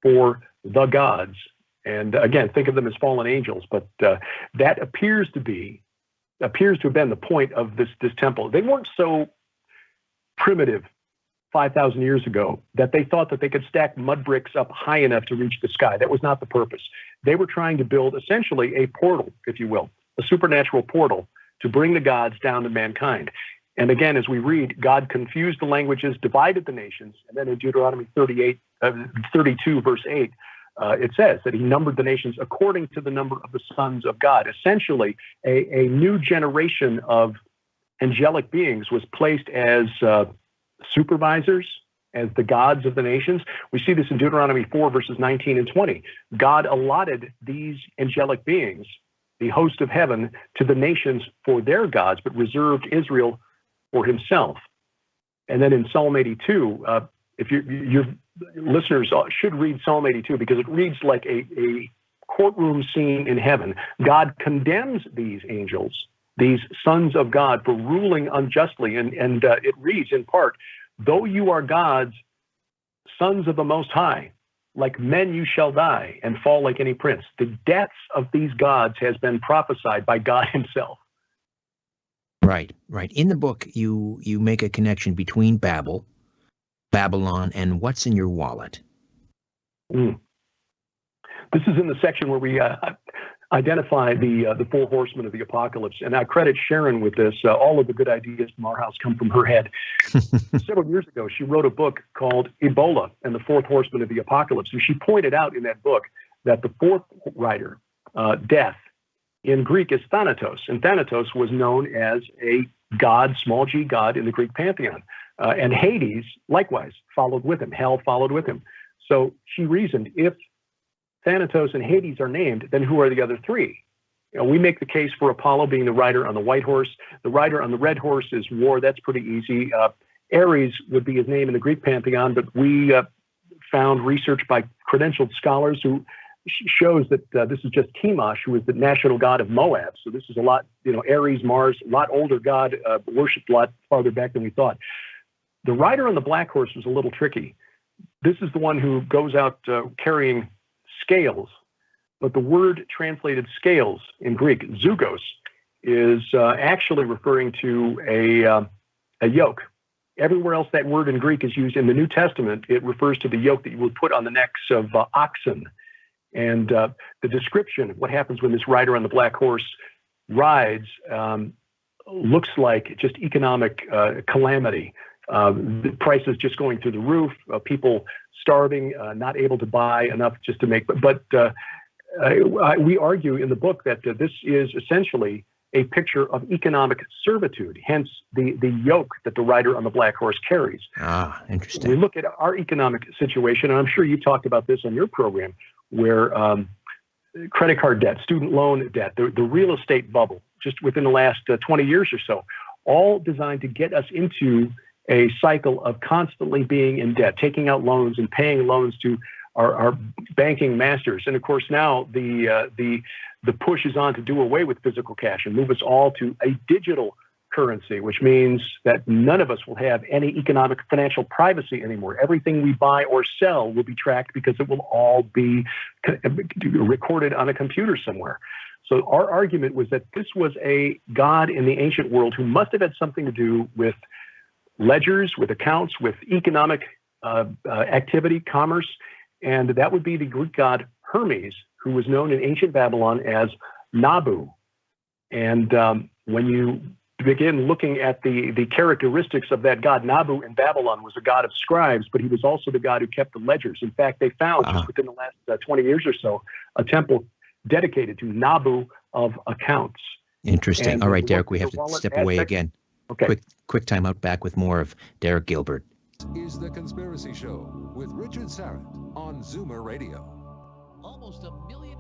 for the gods, And again, think of them as fallen angels, but that appears to have been the point of this temple. They weren't so primitive 5,000 years ago that they thought that they could stack mud bricks up high enough to reach the sky. That was not the purpose. They were trying to build essentially a portal, if you will, a supernatural portal to bring the gods down to mankind. And again, as we read, God confused the languages, divided the nations, and then in Deuteronomy 32, verse 8, it says that he numbered the nations according to the number of the sons of God. Essentially, a new generation of angelic beings was placed as supervisors, as the gods of the nations. We see this in Deuteronomy 4, verses 19 and 20. God allotted these angelic beings, the host of heaven, to the nations for their gods, but reserved Israel for himself. And then in Psalm 82, if your listeners should read Psalm 82 because it reads like a courtroom scene in heaven. God condemns these angels, these sons of God, for ruling unjustly. And it reads in part, though you are gods, sons of the Most High, like men you shall die and fall like any prince. The deaths of these gods has been prophesied by God himself. Right. In the book, you make a connection between Babylon, and what's in your wallet. This is in the section where we identify the four horsemen of the apocalypse, and I credit Sharon with this. All of the good ideas from our house come from her head. Several years ago, she wrote a book called Ebola and the Fourth Horseman of the Apocalypse, and she pointed out in that book that the fourth rider, death, in Greek is Thanatos, and Thanatos was known as a god, small g god, in the Greek pantheon. And Hades, likewise, followed with him. Hell followed with him. So she reasoned, if Thanatos and Hades are named, then who are the other three? We make the case for Apollo being the rider on the white horse. The rider on the red horse is War. That's pretty easy. Ares would be his name in the Greek pantheon, but we found research by credentialed scholars who shows that this is just Chemosh, who is the national god of Moab. So this is a lot, Ares, Mars, a lot older god, worshipped a lot farther back than we thought. The rider on the black horse was a little tricky. This is the one who goes out carrying scales, but the word translated scales in Greek, zugos, is actually referring to a yoke. Everywhere else that word in Greek is used in the New Testament, it refers to the yoke that you would put on the necks of oxen. And the description of what happens when this rider on the black horse rides looks like just economic calamity. The prices just going through the roof, people starving, not able to buy enough just to make. But we argue in the book that this is essentially a picture of economic servitude, hence the yoke that the rider on the black horse carries. Ah, interesting. We look at our economic situation, and I'm sure you talked about this on your program, where credit card debt, student loan debt, the real estate bubble, just within the last 20 years or so, all designed to get us into a cycle of constantly being in debt, taking out loans and paying loans to our banking masters. And of course, now the push is on to do away with physical cash and move us all to a digital currency, which means that none of us will have any economic financial privacy anymore. Everything we buy or sell will be tracked because it will all be recorded on a computer somewhere. So our argument was that this was a god in the ancient world who must have had something to do with ledgers, with accounts, with economic activity, commerce, and that would be the Greek god Hermes, who was known in ancient Babylon as Nabu. And when you begin looking at the characteristics of that god, Nabu in Babylon was a god of scribes, but he was also the god who kept the ledgers. In fact, they found just within the last 20 years or so a temple dedicated to Nabu of accounts. Interesting. And all right, Derek, we have to step away again. Okay. Quick time out, back with more of Derek Gilbert. Is The Conspiracy Show with Richard Sarrett on Zoomer Radio. Almost 1.5 million.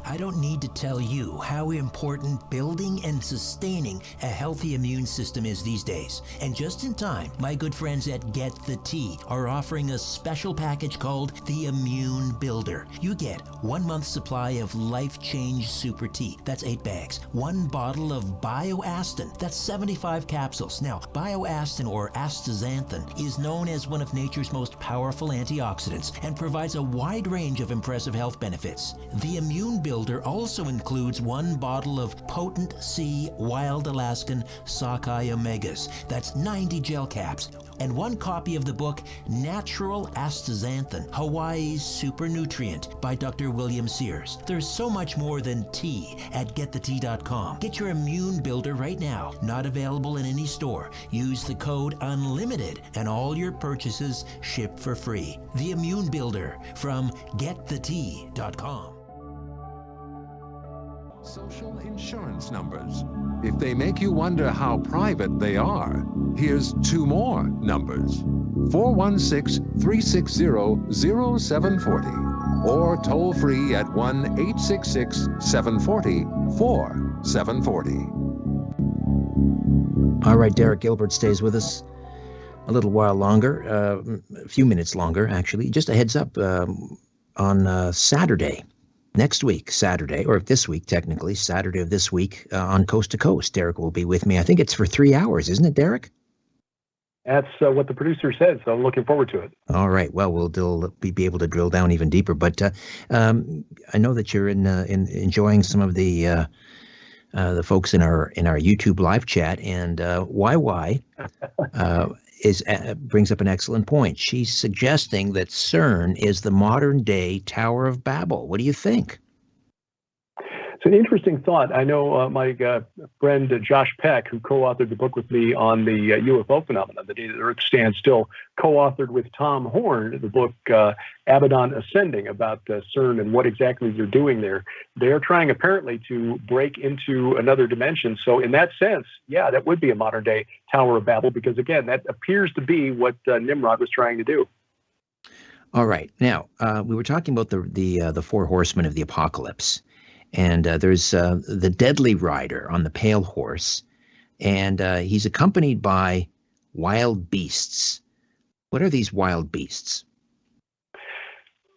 I don't need to tell you how important building and sustaining a healthy immune system is these days. And just in time, my good friends at Get the Tea are offering a special package called the Immune Builder. You get 1 month's supply of Life Change Super Tea. That's 8 bags. 1 bottle of Bioastin. That's 75 capsules. Now, Bioastin or astaxanthin is known as one of nature's most powerful antioxidants and provides a wide range of impressive health benefits. The Immune Builder also includes 1 bottle of Potent C Wild Alaskan Sockeye Omegas. That's 90 gel caps. And 1 copy of the book Natural Astaxanthin, Hawaii's Super Nutrient by Dr. William Sears. There's so much more than tea at getthetea.com. Get your Immune Builder right now. Not available in any store. Use the code UNLIMITED and all your purchases ship for free. The Immune Builder from getthetea.com. Social insurance numbers. If they make you wonder how private they are, here's 2 more numbers. 416-360-0740 or toll free at 1-866-740-4740. All right, Derek Gilbert stays with us a little while longer, a few minutes longer, actually. Just a heads up, on Saturday, next week, Saturday, or this week, technically, Saturday of this week, on Coast to Coast, Derek will be with me. I think it's for 3 hours, isn't it, Derek? That's what the producer said, so I'm looking forward to it. All right. Well, we'll be able to drill down even deeper. But I know that you're in enjoying some of the folks in our YouTube live chat, and YY brings up an excellent point. She's suggesting that CERN is the modern day Tower of Babel. What do you think? It's an interesting thought. I know my friend Josh Peck, who co-authored the book with me on the UFO phenomenon, The Day That Earth Stands Still, co-authored with Tom Horn the book Abaddon Ascending about CERN and what exactly they're doing there. They're trying apparently to break into another dimension. So in that sense, yeah, that would be a modern day Tower of Babel, because again, that appears to be what Nimrod was trying to do. All right. Now, we were talking about the 4 horsemen of the apocalypse. And there's the deadly rider on the pale horse, and he's accompanied by wild beasts. What are these wild beasts?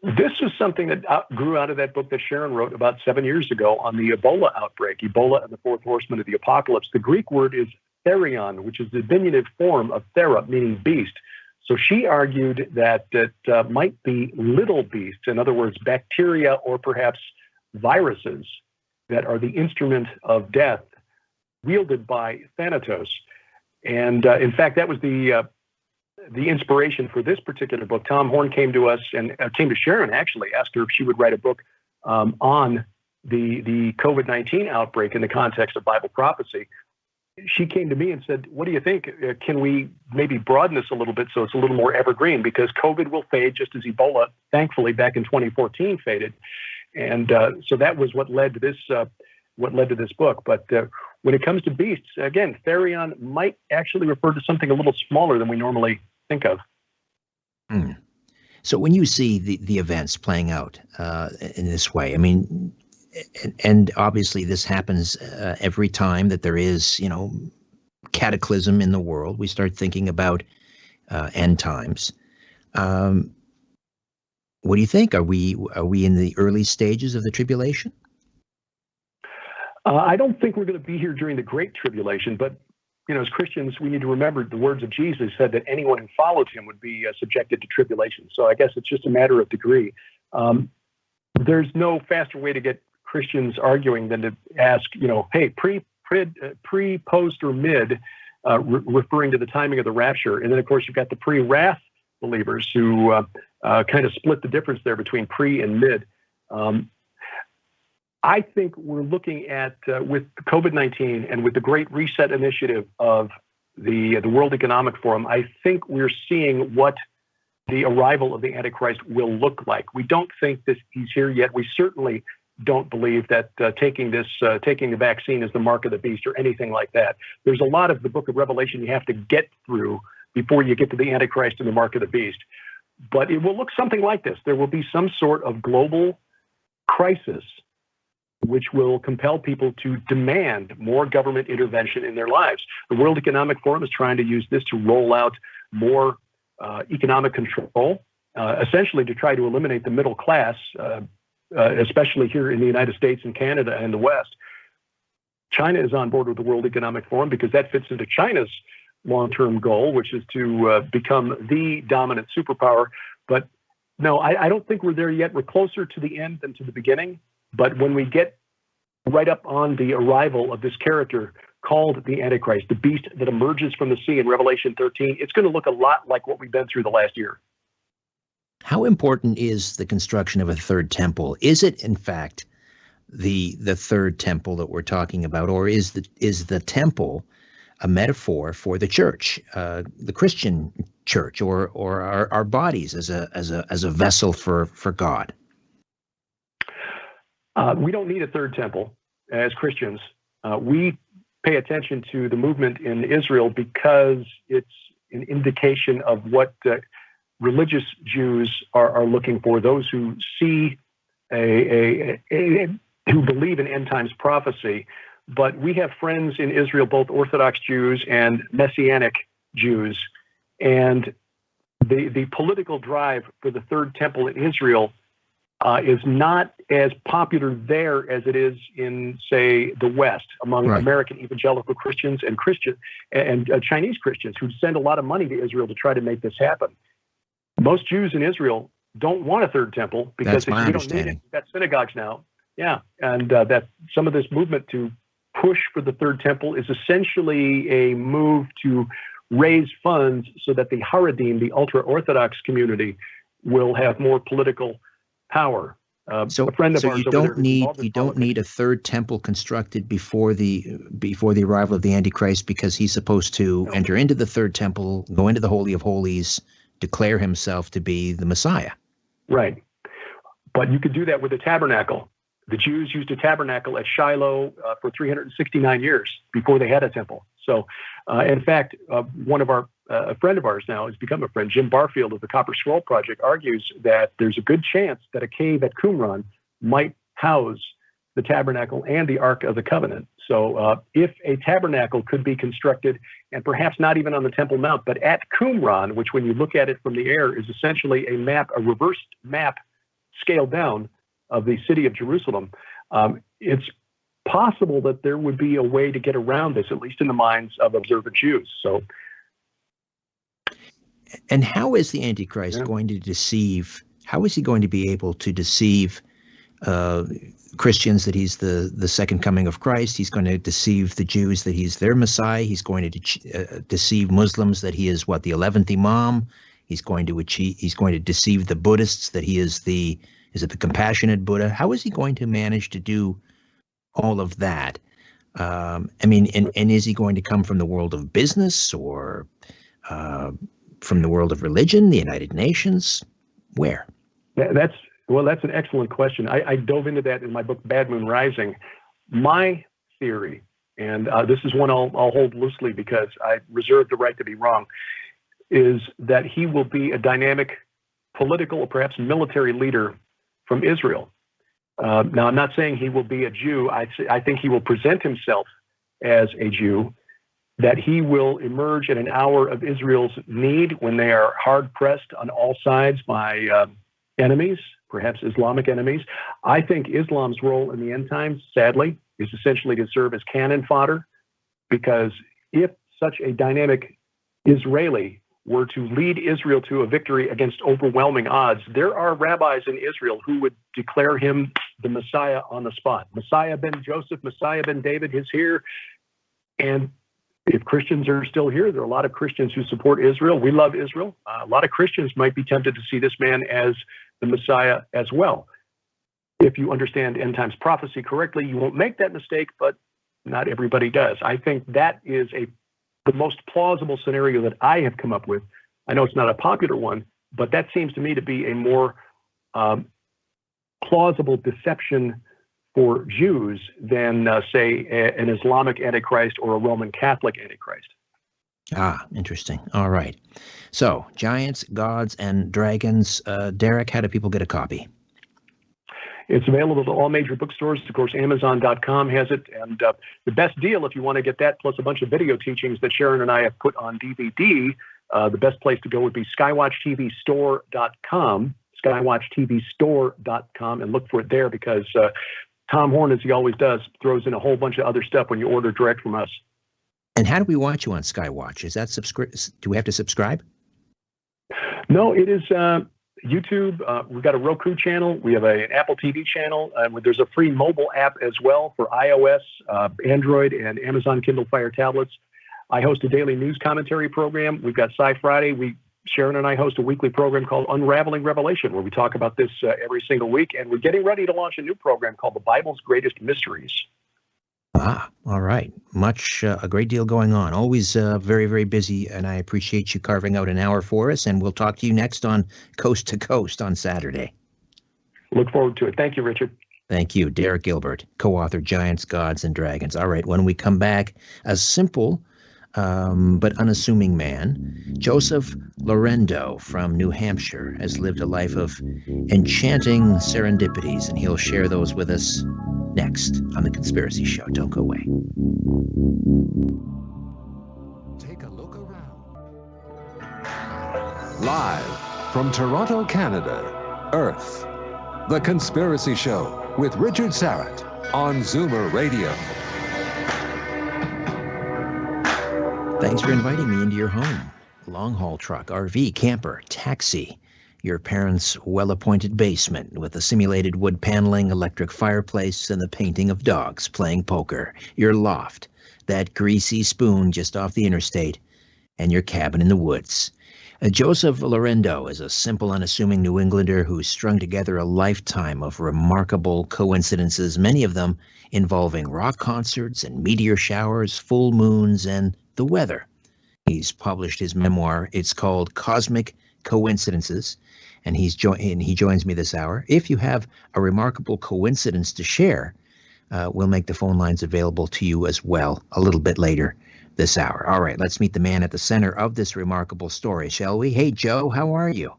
This was something that grew out of that book that Sharon wrote about 7 years ago on the Ebola outbreak, Ebola and the 4th horseman of the apocalypse. The Greek word is therion, which is the diminutive form of thera, meaning beast. So she argued that it might be little beasts, in other words, bacteria or perhaps viruses that are the instrument of death wielded by Thanatos. And in fact, that was the inspiration for this particular book. Tom Horn came to us and came to Sharon, actually, asked her if she would write a book on the COVID-19 outbreak in the context of Bible prophecy. She came to me and said, what do you think? Can we maybe broaden this a little bit so it's a little more evergreen? Because COVID will fade just as Ebola, thankfully, back in 2014 faded. And so that was what led to this book. But when it comes to beasts, again, therion might actually refer to something a little smaller than we normally think of. So when you see the events playing out in this way, I mean, and obviously this happens every time that there is, cataclysm in the world, we start thinking about end times. What do you think? Are we in the early stages of the tribulation? I don't think we're going to be here during the Great Tribulation, but as Christians, we need to remember the words of Jesus said that anyone who followed him would be subjected to tribulation. So I guess it's just a matter of degree. There's no faster way to get Christians arguing than to ask, hey, pre, post, or mid, referring to the timing of the rapture. And then, of course, you've got the pre-wrath believers who kind of split the difference there between pre and mid. I think we're looking at, with COVID-19 and with the Great Reset initiative of the World Economic Forum, I think we're seeing what the arrival of the Antichrist will look like. We don't think that he's here yet. We certainly don't believe that taking the vaccine is the mark of the beast or anything like that. There's a lot of the book of Revelation you have to get through before you get to the Antichrist and the mark of the beast. But it will look something like this. There will be some sort of global crisis which will compel people to demand more government intervention in their lives. The World Economic Forum is trying to use this to roll out more economic control, essentially to try to eliminate the middle class, especially here in the United States and Canada and the West. China is on board with the World Economic Forum because that fits into China's long-term goal, which is to become the dominant superpower. But no, I don't think we're there yet. We're closer to the end than to the beginning. But when we get right up on the arrival of this character called the Antichrist, the beast that emerges from the sea in Revelation 13, it's going to look a lot like what we've been through the last year. How important is the construction of a third temple? Is it, in fact, the third temple that we're talking about, or is the temple a metaphor for the church, the Christian church, or our bodies as a vessel for God? We don't need a third temple as Christians. We pay attention to the movement in Israel because it's an indication of what religious Jews are looking for, those who see who believe in end times prophecy. But we have friends in Israel, both Orthodox Jews and Messianic Jews, and the political drive for the third temple in Israel is not as popular there as it is in, say, the West, among American evangelical Christians and Chinese Christians who send a lot of money to Israel to try to make this happen. Most Jews in Israel don't want a third temple because we don't need it. We've got synagogues now. Yeah, and that some of this movement to push for the third temple is essentially a move to raise funds so that the Haredim, the ultra-Orthodox community, will have more political power. So you don't need a third temple constructed before the arrival of the Antichrist, because he's supposed to enter into the third temple, go into the Holy of Holies, declare himself to be the Messiah. Right. But you could do that with a tabernacle. The Jews used a tabernacle at Shiloh for 369 years before they had a temple. So, in fact, a friend of ours now has become a friend, Jim Barfield of the Copper Scroll Project, argues that there's a good chance that a cave at Qumran might house the tabernacle and the Ark of the Covenant. So if a tabernacle could be constructed, and perhaps not even on the Temple Mount, but at Qumran, which when you look at it from the air is essentially a reversed map scaled down of the city of Jerusalem, it's possible that there would be a way to get around this, at least in the minds of observant Jews. So, and how is the Antichrist going to deceive? How is he going to be able to deceive Christians that he's the second coming of Christ? He's going to deceive the Jews that he's their Messiah. He's going to deceive Muslims that he is the 11th Imam. He's going to deceive the Buddhists that he is the compassionate Buddha. How is he going to manage to do all of that? And is he going to come from the world of business or from the world of religion, the United Nations? Where? That's an excellent question. I dove into that in my book, Bad Moon Rising. My theory, and this is one I'll hold loosely because I reserve the right to be wrong, is that he will be a dynamic political or perhaps military leader from Israel. Now, I'm not saying he will be a Jew. I think he will present himself as a Jew, that he will emerge at an hour of Israel's need when they are hard-pressed on all sides by enemies, perhaps Islamic enemies. I think Islam's role in the end times, sadly, is essentially to serve as cannon fodder, because if such a dynamic Israeli were to lead Israel to a victory against overwhelming odds, there are rabbis in Israel who would declare him the Messiah on the spot. Messiah ben Joseph, Messiah ben David is here. And if Christians are still here, there are a lot of Christians who support Israel. We love Israel. A lot of Christians might be tempted to see this man as the Messiah as well. If you understand end times prophecy correctly, you won't make that mistake, but not everybody does. I think that is the most plausible scenario that I have come up with. I know it's not a popular one, but that seems to me to be a more plausible deception for Jews than, say, an Islamic Antichrist or a Roman Catholic Antichrist. Ah, interesting. All right. So, Giants, Gods, and Dragons. Derek, how do people get a copy? It's available to all major bookstores. Of course, Amazon.com has it. And the best deal, if you want to get that, plus a bunch of video teachings that Sharon and I have put on DVD, the best place to go would be SkyWatchTVStore.com, SkyWatchTVStore.com, and look for it there because Tom Horn, as he always does, throws in a whole bunch of other stuff when you order direct from us. And how do we watch you on SkyWatch? Is that do we have to subscribe? No, it is YouTube. We've got a Roku channel. We have an Apple TV channel. There's a free mobile app as well for iOS, Android, and Amazon Kindle Fire tablets. I host a daily news commentary program. We've got SciFriday. Sharon and I host a weekly program called Unraveling Revelation, where we talk about this every single week. And we're getting ready to launch a new program called The Bible's Greatest Mysteries. All right. A great deal going on. Always very, very busy, and I appreciate you carving out an hour for us, and we'll talk to you next on Coast to Coast on Saturday. Look forward to it. Thank you, Richard. Thank you. Derek Gilbert, co-author Giants, Gods, and Dragons. All right, when we come back, a simple but unassuming man, Joseph Lorendo from New Hampshire, has lived a life of enchanting serendipities, and he'll share those with us next on The Conspiracy Show. Don't go away. Take a look around. Live from Toronto, Canada, Earth, The Conspiracy Show with Richard Syrett on Zoomer Radio. Thanks for inviting me into your home. Long-haul truck, RV, camper, taxi, your parents' well-appointed basement with a simulated wood paneling, electric fireplace, and the painting of dogs playing poker, your loft, that greasy spoon just off the interstate, and your cabin in the woods. Joseph Lorendo is a simple, unassuming New Englander who's strung together a lifetime of remarkable coincidences, many of them involving rock concerts and meteor showers, full moons, and the weather. He's published his memoir. It's called Cosmic Coincidences, and he joins me this hour. If you have a remarkable coincidence to share, we'll make the phone lines available to you as well a little bit later this hour. All right, let's meet the man at the center of this remarkable story, shall we? Hey, Joe, how are you?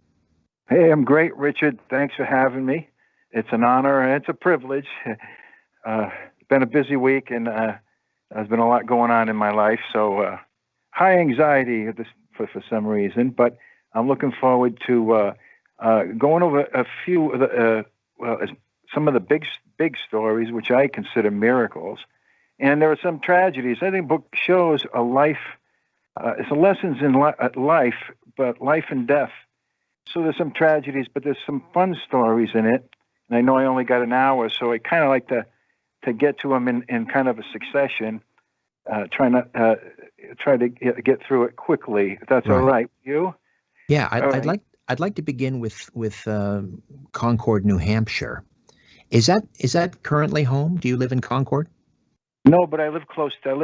Hey, I'm great, Richard. Thanks for having me. It's an honor and it's a privilege. It's been a busy week, and there's been a lot going on in my life, so high anxiety for some reason, but I'm looking forward to going over a few of some of the big stories, which I consider miracles. And there are some tragedies. I think the book shows a life, it's a lessons in life, but life and death. So there's some tragedies, but there's some fun stories in it. And I know I only got an hour, so I kind of like to get to them in kind of a succession. Try to get through it quickly. If that's all right with you? Yeah, I'd like to begin with Concord, New Hampshire. Is that currently home? Do you live in Concord? No, but I live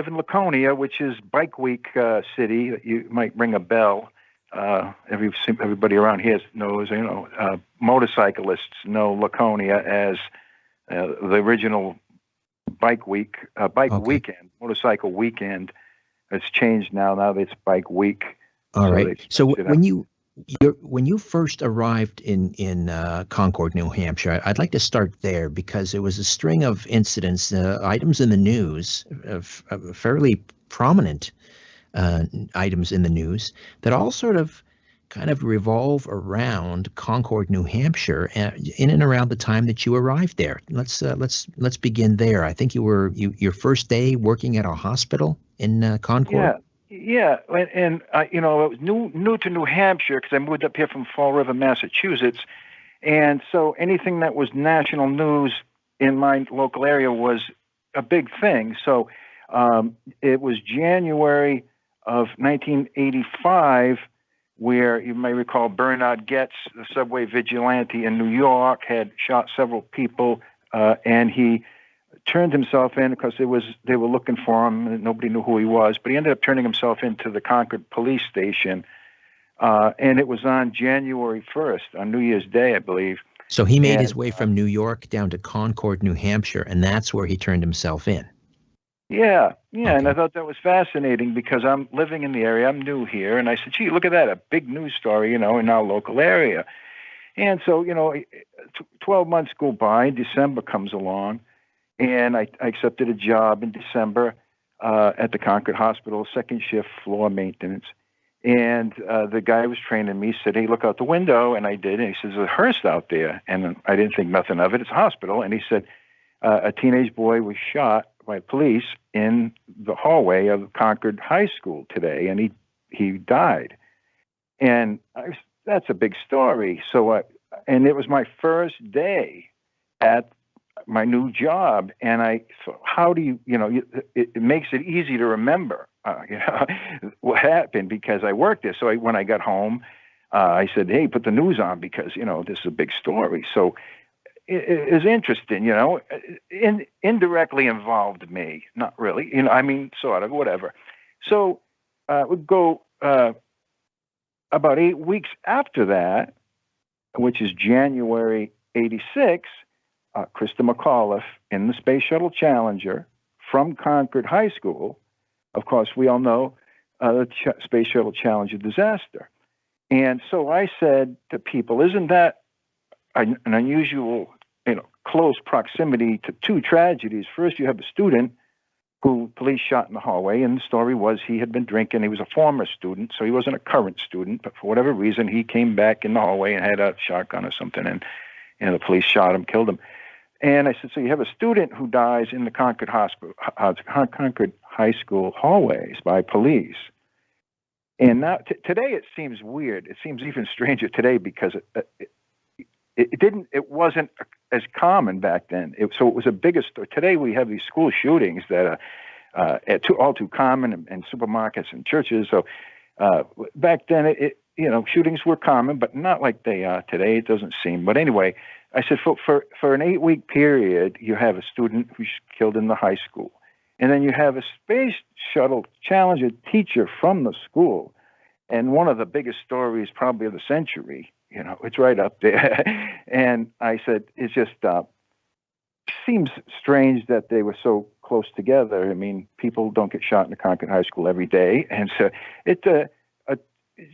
in Laconia, which is Bike Week city. You might ring a bell. Everybody around here knows. Motorcyclists know Laconia as the original Bike Week, weekend, motorcycle weekend. It's changed now. Now it's Bike Week. All right. So when you first arrived in Concord, New Hampshire, I'd like to start there because it was a string of incidents, items in the news, fairly prominent items in the news that all kind of revolve around Concord, New Hampshire, in and around the time that you arrived there. Let's begin there. I think you were your first day working at a hospital in Concord. Yeah, and it was new to New Hampshire because I moved up here from Fall River, Massachusetts, and so anything that was national news in my local area was a big thing. So it was January of 1985, where you may recall Bernard Goetz, the subway vigilante in New York, had shot several people, and he turned himself in because they were looking for him and nobody knew who he was, but he ended up turning himself into the Concord police station, and it was on January 1st, on New Year's Day, I believe. So he made his way from New York down to Concord, New Hampshire, and that's where he turned himself in. Yeah, okay. And I thought that was fascinating because I'm living in the area, I'm new here, and I said, gee, look at that, a big news story, in our local area. And so, 12 months go by, December comes along, and I accepted a job in December at the Concord Hospital, second shift floor maintenance. And the guy who was training me said, "Hey, look out the window." And I did. And he says, "There's a hearse out there." And I didn't think nothing of it. It's a hospital. And he said, a teenage boy was shot by police in the hallway of Concord High School today, and he died. And that's a big story. So, and it was my first day at my new job, and so how do you, it makes it easy to remember, what happened because I worked there. So when I got home, I said, "Hey, put the news on because, this is a big story." So it is interesting, indirectly involved me, not really, sort of, whatever. So we'd go about 8 weeks after that, which is January 86, Krista McAuliffe in the Space Shuttle Challenger from Concord High School. Of course, we all know the Space Shuttle Challenger disaster. And so I said to people, isn't that an unusual, close proximity to two tragedies? First, you have a student who police shot in the hallway, and the story was he had been drinking. He was a former student, so he wasn't a current student, but for whatever reason, he came back in the hallway and had a shotgun or something, and the police shot him, killed him. And I said, so you have a student who dies in the Concord High School hallways by police. And now today it seems weird. It seems even stranger today because it wasn't as common back then. So it was a bigger story. Today we have these school shootings that are all too common in supermarkets and churches. So back then shootings were common, but not like they are today. It doesn't seem. But anyway, I said for an 8-week period, you have a student who's killed in the high school. And then you have a Space Shuttle Challenger teacher from the school. And one of the biggest stories probably of the century, it's right up there. And I said, it just seems strange that they were so close together. I mean, people don't get shot in the Concord High School every day. And so it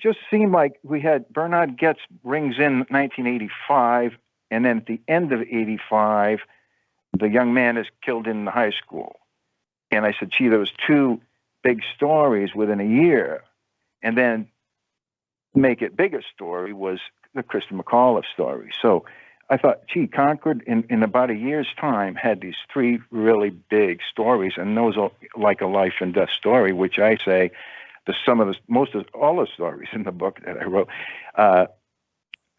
just seemed like we had Bernard Goetz rings in 1985. And then at the end of 85, the young man is killed in the high school. And I said, gee, there was two big stories within a year. And then make it bigger story was the Krista McAuliffe story. So I thought, gee, Concord in about a year's time had these three really big stories, and those are like a life and death story, which I say most of all the stories in the book that I wrote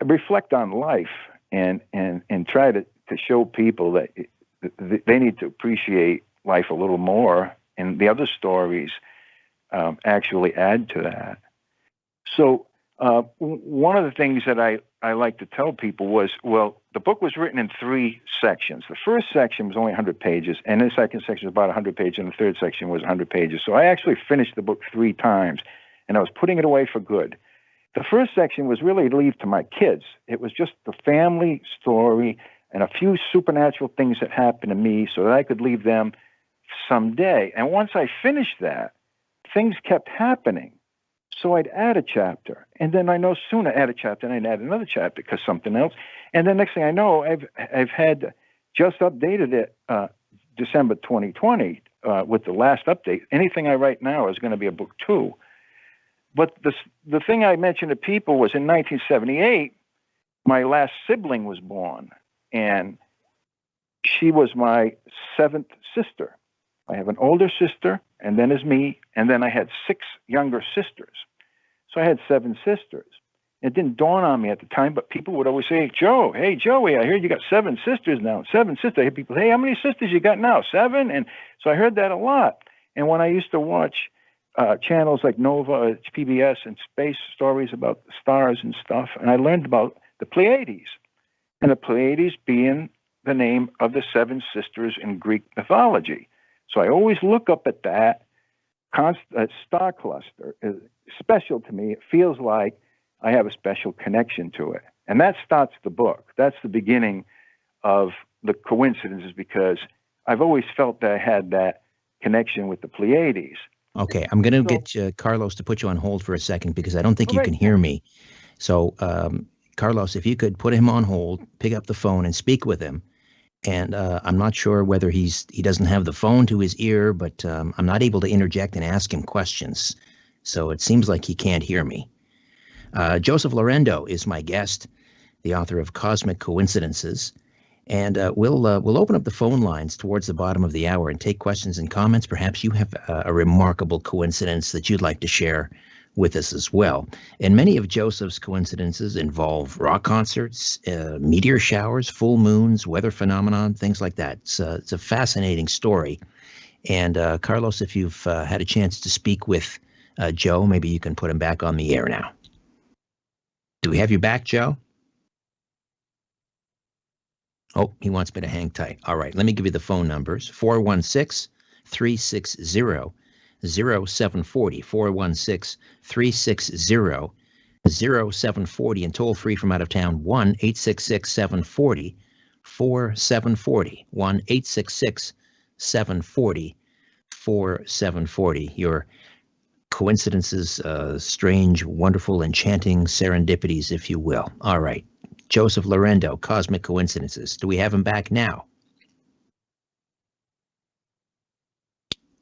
reflect on life and try to show people that they need to appreciate life a little more, and the other stories actually add to that. So one of the things that I like to tell people was, well, the book was written in 3 sections. The first section was only 100 pages, and the second section was about 100 pages, and the third section was 100 pages. So I actually finished the book 3 times, and I was putting it away for good. The first section was really to leave to my kids. It was just the family story and a few supernatural things that happened to me so that I could leave them someday. And once I finished that, things kept happening. So I'd add a chapter, and then I no sooner add a chapter, and I'd add another chapter because something else. And then next thing I know, I've had just updated it December 2020 with the last update. Anything I write now is going to be a book 2. But the thing I mentioned to people was in 1978, my last sibling was born, and she was my 7th sister. I have an older sister, and then is me, and then I had 6 younger sisters. So I had 7 sisters. It didn't dawn on me at the time, but people would always say, hey, Joey, I heard you got 7 sisters now. 7 sisters. I hear people, hey, how many sisters you got now? 7? And so I heard that a lot. And when I used to watch channels like Nova, PBS, and space stories about the stars and stuff, and I learned about the Pleiades, and the Pleiades being the name of the 7 sisters in Greek mythology. So I always look up at that star cluster. Is special to me. It feels like I have a special connection to it. And that starts the book. That's the beginning of the coincidences, because I've always felt that I had that connection with the Pleiades. Okay, I'm going to get Carlos to put you on hold for a second because I don't think you can hear me. So Carlos, if you could put him on hold, pick up the phone and speak with him. And I'm not sure whether he doesn't have the phone to his ear, but I'm not able to interject and ask him questions. So it seems like he can't hear me. Joseph Lorendo is my guest, the author of Cosmic Coincidences. And we'll open up the phone lines towards the bottom of the hour and take questions and comments. Perhaps you have a remarkable coincidence that you'd like to share with us as well. And many of Joseph's coincidences involve rock concerts, meteor showers, full moons, weather phenomenon, things like that. It's a fascinating story. And Carlos, if you've had a chance to speak with Joe, maybe you can put him back on the air now. Do we have you back, Joe? Oh, he wants me to hang tight. All right, let me give you the phone numbers. 416-360-0740. 416-360-0740. And toll free from out of town, 1-866-740-4740. 1-866-740-4740. Your coincidences, strange, wonderful, enchanting serendipities, if you will. All right. Joseph Lorendo, Cosmic Coincidences. Do we have him back now?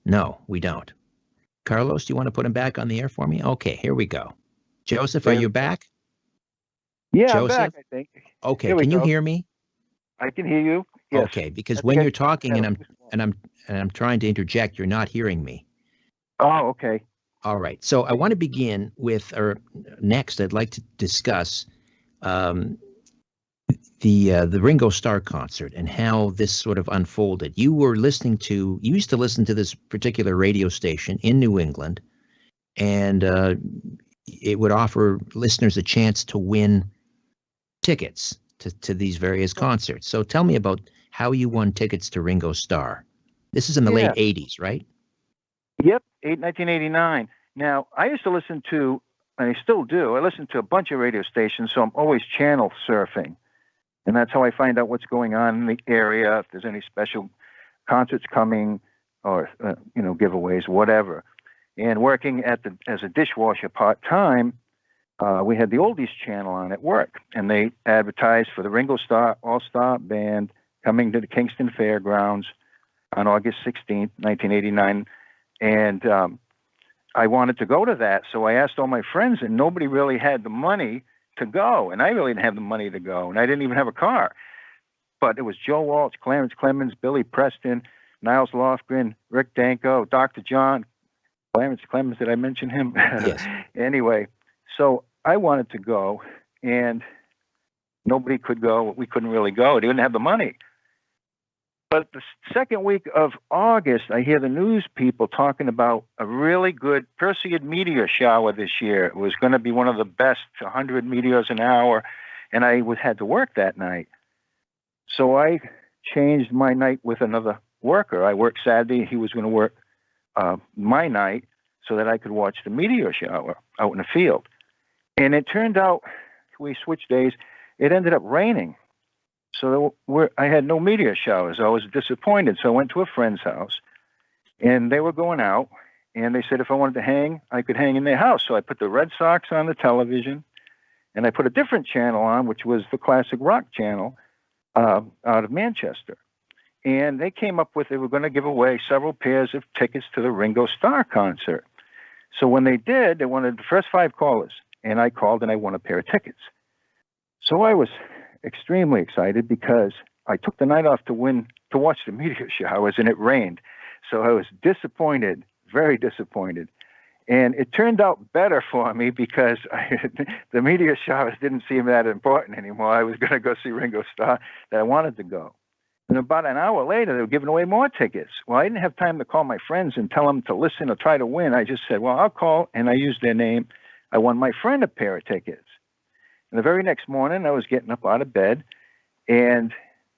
No, we don't. Carlos, do you want to put him back on the air for me? Okay, here we go. Joseph, are you back? Yeah, Joseph? I'm back, I think. Okay, can you hear me? I can hear you. Yes. Okay, because when you're talking and I'm trying to interject, you're not hearing me. Oh, okay. All right. So I want to begin with, or next, I'd like to discuss the Ringo Starr concert and how this sort of unfolded. You used to listen to this particular radio station in New England, and it would offer listeners a chance to win tickets to these various concerts. So tell me about how you won tickets to Ringo Starr. This is in the late 80s, right? Yep, 1989. Now, I used to listen to, and I still do, I listen to a bunch of radio stations, so I'm always channel surfing. And that's how I find out what's going on in the area, if there's any special concerts coming or, giveaways, whatever. And working as a dishwasher part-time, we had the Oldies channel on at work. And they advertised for the Ringo Starr All-Star Band coming to the Kingston Fairgrounds on August 16th, 1989. And I wanted to go to that. So I asked all my friends, and nobody really had the money to go, and I really didn't have the money to go, and I didn't even have a car. But it was Joe Walsh, Clarence Clemens, Billy Preston, Niles Lofgren, Rick Danko, Dr. John, Clarence Clemens. Did I mention him? Yes. Anyway, so I wanted to go, and nobody could go. We couldn't really go. They didn't have the money. But the second week of August, I hear the news people talking about a really good Perseid meteor shower this year. It was going to be one of the best, 100 meteors an hour, and I had to work that night. So I changed my night with another worker. I worked Saturday. He was going to work my night so that I could watch the meteor shower out in the field. And it turned out, we switched days, it ended up raining. So I had no meteor showers. I was disappointed. So I went to a friend's house, and they were going out, and they said if I wanted to hang, I could hang in their house. So I put the Red Sox on the television, and I put a different channel on, which was the classic rock channel out of Manchester. And they came up with, they were going to give away several pairs of tickets to the Ringo Starr concert. So when they did, they wanted the first 5 callers, and I called, and I won a pair of tickets. So I was extremely excited because I took the night off to watch the meteor showers, and it rained. So I was disappointed, very disappointed. And it turned out better for me because the meteor showers didn't seem that important anymore. I was going to go see Ringo Starr, that I wanted to go. And about an hour later, they were giving away more tickets. Well, I didn't have time to call my friends and tell them to listen or try to win. I just said, well, I'll call, and I used their name. I won my friend a pair of tickets. And the very next morning, I was getting up out of bed, and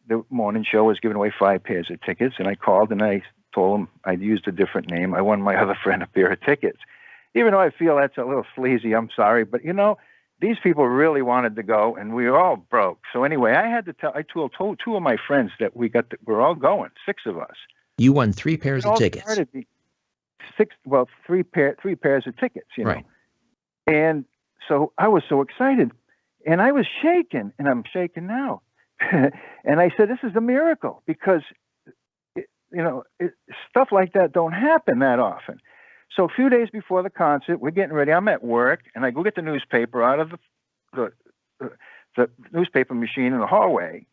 the morning show was giving away 5 pairs of tickets. And I called, and I told them I'd used a different name. I won my other friend a pair of tickets. Even though I feel that's a little sleazy, I'm sorry. But, these people really wanted to go, and we were all broke. So anyway, I told 2 of my friends that we're all going, 6 of us. You won 3 pairs of tickets. 3 pairs of tickets, Right. And so I was so excited. And I was shaking, and I'm shaking now. And I said, this is a miracle, because, stuff like that don't happen that often. So a few days before the concert, we're getting ready. I'm at work, and I go get the newspaper out of the newspaper machine in the hallway,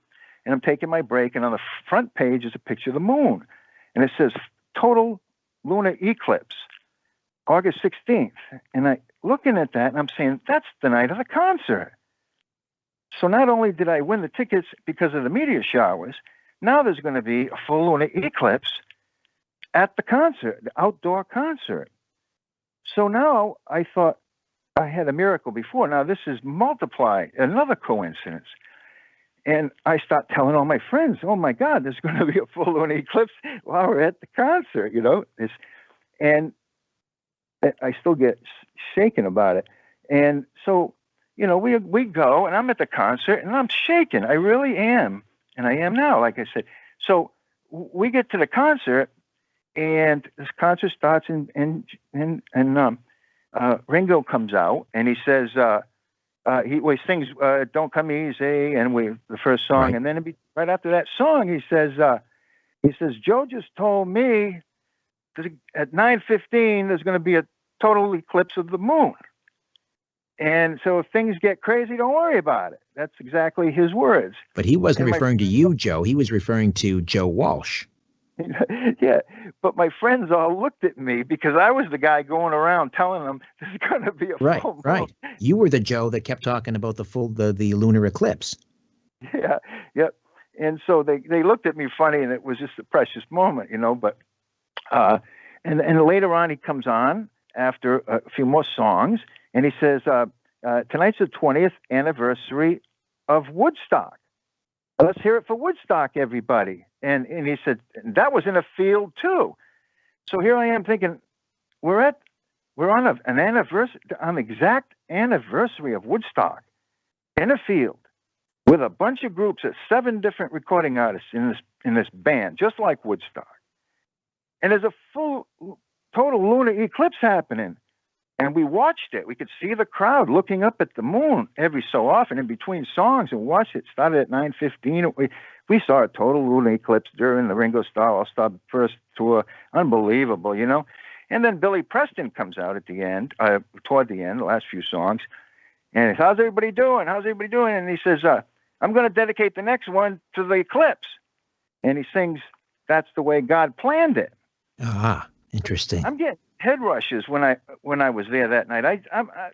and I'm taking my break, and on the front page is a picture of the moon, and it says total lunar eclipse, August 16th. And I looking at that, and I'm saying, that's the night of the concert. So not only did I win the tickets because of the meteor showers, now there's going to be a full lunar eclipse at the concert, the outdoor concert. So now I thought I had a miracle before. Now this is multiplied, another coincidence. And I start telling all my friends, oh my God, there's going to be a full lunar eclipse while we're at the concert, and I still get shaken about it. And so, we go, and I'm at the concert, and I'm shaking. I really am. And I am now, like I said. So we get to the concert, and this concert starts, and Ringo comes out, and he says, he sings "Don't Come Easy," and the first song, Right. And then right after that song, he says, Joe just told me that at 9:15 there's going to be a total eclipse of the moon, and so if things get crazy, don't worry about it. That's exactly his words. But he wasn't referring to you, Joe. He was referring to Joe Walsh. Yeah, but my friends all looked at me because I was the guy going around telling them there's going to be a full moon. Right. You were the Joe that kept talking about the lunar eclipse. Yeah, yep. And so they looked at me funny, and it was just a precious moment, But and later on, he comes on after a few more songs, and he says, "Tonight's the 20th anniversary of Woodstock. Let's hear it for Woodstock, everybody." And he said, that was in a field too. So here I am thinking, we're on an anniversary, on the exact anniversary of Woodstock, in a field with a bunch of groups of 7 different recording artists in this band, just like Woodstock. And there's a full total lunar eclipse happening. And we watched it. We could see the crowd looking up at the moon every so often in between songs and watch it. Started at 9:15. We saw a total lunar eclipse during the Ringo Starr All-Star first tour. Unbelievable, And then Billy Preston comes out at the end, toward the end, the last few songs. And he says, how's everybody doing? And he says, I'm going to dedicate the next one to the eclipse. And he sings, That's the Way God Planned It. Ah, interesting. I'm getting head rushes when I was there that night.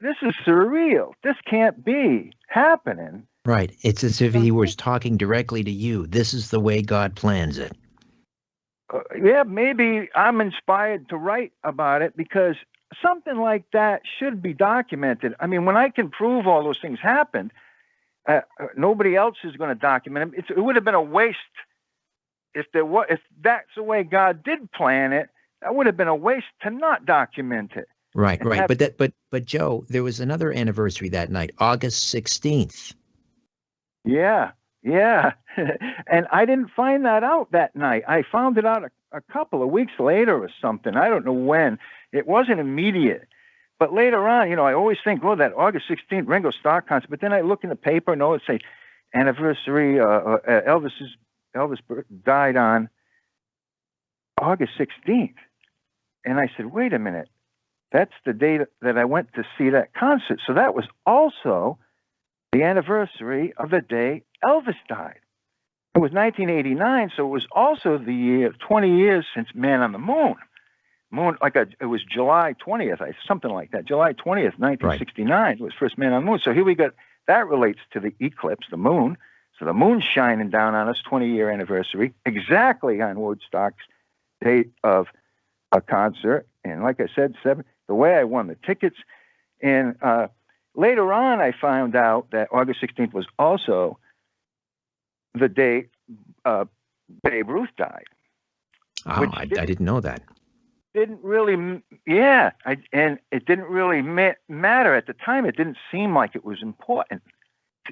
This is surreal. This can't be happening. Right. It's as if he was talking directly to you. This is the way God plans it. Yeah, maybe I'm inspired to write about it because something like that should be documented. I mean, when I can prove all those things happened, nobody else is going to document them. It would have been a waste if that's the way God did plan it. That would have been a waste to not document it. Right. But Joe, there was another anniversary that night, August 16th. Yeah. And I didn't find that out that night. I found it out a couple of weeks later or something. I don't know when. It wasn't immediate. But later on, I always think, that August 16th Ringo Starr concert. But then I look in the paper, and it say anniversary. Elvis died on August 16th. And I said, wait a minute, that's the day that I went to see that concert. So that was also the anniversary of the day Elvis died. It was 1989, so it was also the year, 20 years since Man on the Moon. It was July 20th, something like that. July 20th, 1969 was first Man on the Moon. So here we got, that relates to the eclipse, the moon. So the moon's shining down on us, 20-year anniversary, exactly on Woodstock's date of a concert. And like I said, the way I won the tickets. And later on, I found out that August 16th was also the day Babe Ruth died. Oh, I didn't know that. Didn't really, and it didn't really matter at the time. It didn't seem like it was important.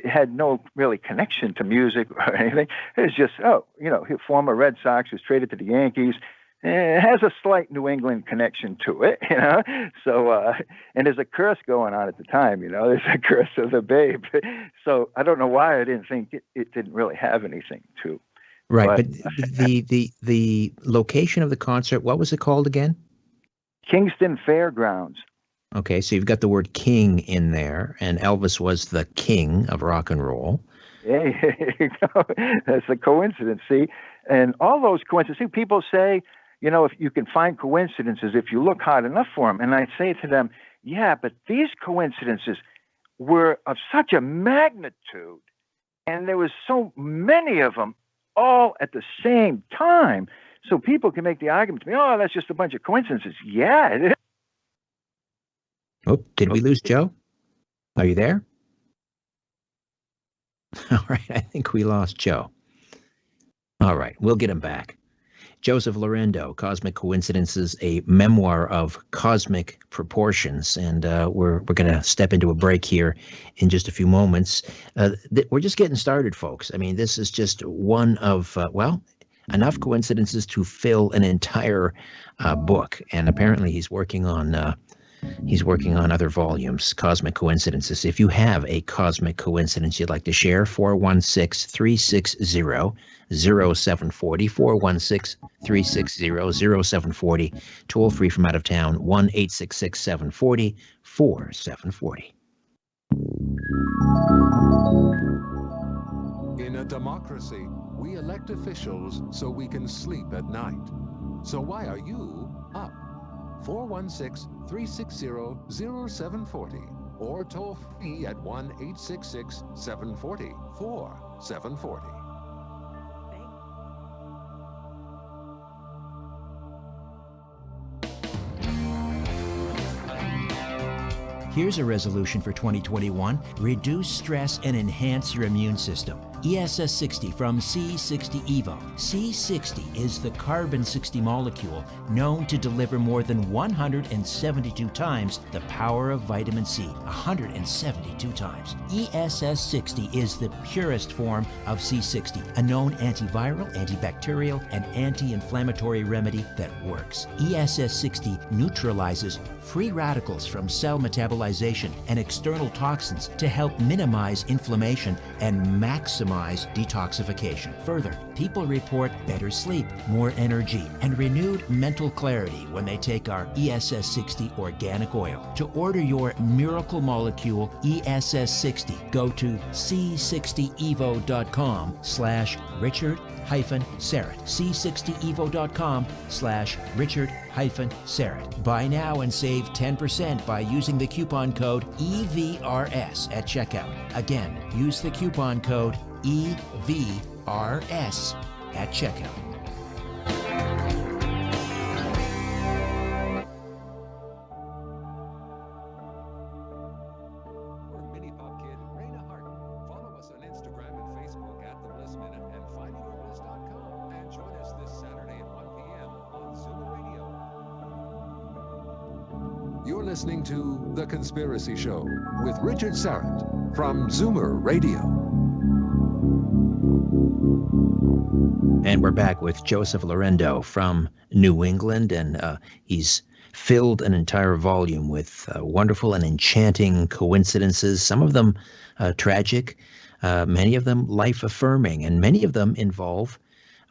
It had no really connection to music or anything. It was just, former Red Sox was traded to the Yankees. it has a slight New England connection to it, you know. So, and there's a curse going on at the time, you know. There's a curse of the babe. So I don't know why I didn't think it didn't really have anything to. Right, but the location of the concert, what was it called again? Kingston Fairgrounds. Okay, so you've got the word king in there, and Elvis was the king of rock and roll. Yeah, that's a coincidence, see? And all those coincidences, people say, you know, if you can find coincidences if you look hard enough for them. And I say to them, yeah, but these coincidences were of such a magnitude, and there was so many of them all at the same time. So people can make the argument to me, oh, that's just a bunch of coincidences. Yeah, it is. Oh, did we lose Joe? Are you there? All right, I think we lost Joe. All right, we'll get him back. Joseph Lorendo, Cosmic Coincidences, a memoir of cosmic proportions. And we're going to step into a break here in just a few moments. We're just getting started, folks. I mean, this is just one of, enough coincidences to fill an entire book. And apparently he's working on other volumes, Cosmic Coincidences. If you have a cosmic coincidence you'd like to share, 416-360-0740, 416-360-0740, toll free from out of town, 1-866-740-4740. In a democracy, we elect officials so we can sleep at night. So why are you up? 416-360-0740 or toll free at 1-866-740-4740. Here's a resolution for 2021. Reduce stress and enhance your immune system. ESS 60 from C60 Evo. C60 is the carbon-60 molecule known to deliver more than 172 times the power of vitamin C. 172 times. ESS 60 is the purest form of C60, a known antiviral, antibacterial, and anti-inflammatory remedy that works. ESS 60 neutralizes free radicals from cell metabolization and external toxins to help minimize inflammation and maximize detoxification. Further, people report better sleep, more energy, and renewed mental clarity when they take our ESS 60 organic oil. To order your miracle molecule ESS 60, go to c60evo.com/Richard-Serrett. c60evo.com/Richard-Serrett. Buy now and save 10% by using the coupon code EVRS at checkout. Again, use the coupon code EVRS at checkout. You're listening to The Conspiracy Show with Richard Serrett from Zoomer Radio. And we're back with Joseph Lorendo from New England, and he's filled an entire volume with wonderful and enchanting coincidences, some of them tragic, many of them life-affirming, and many of them involve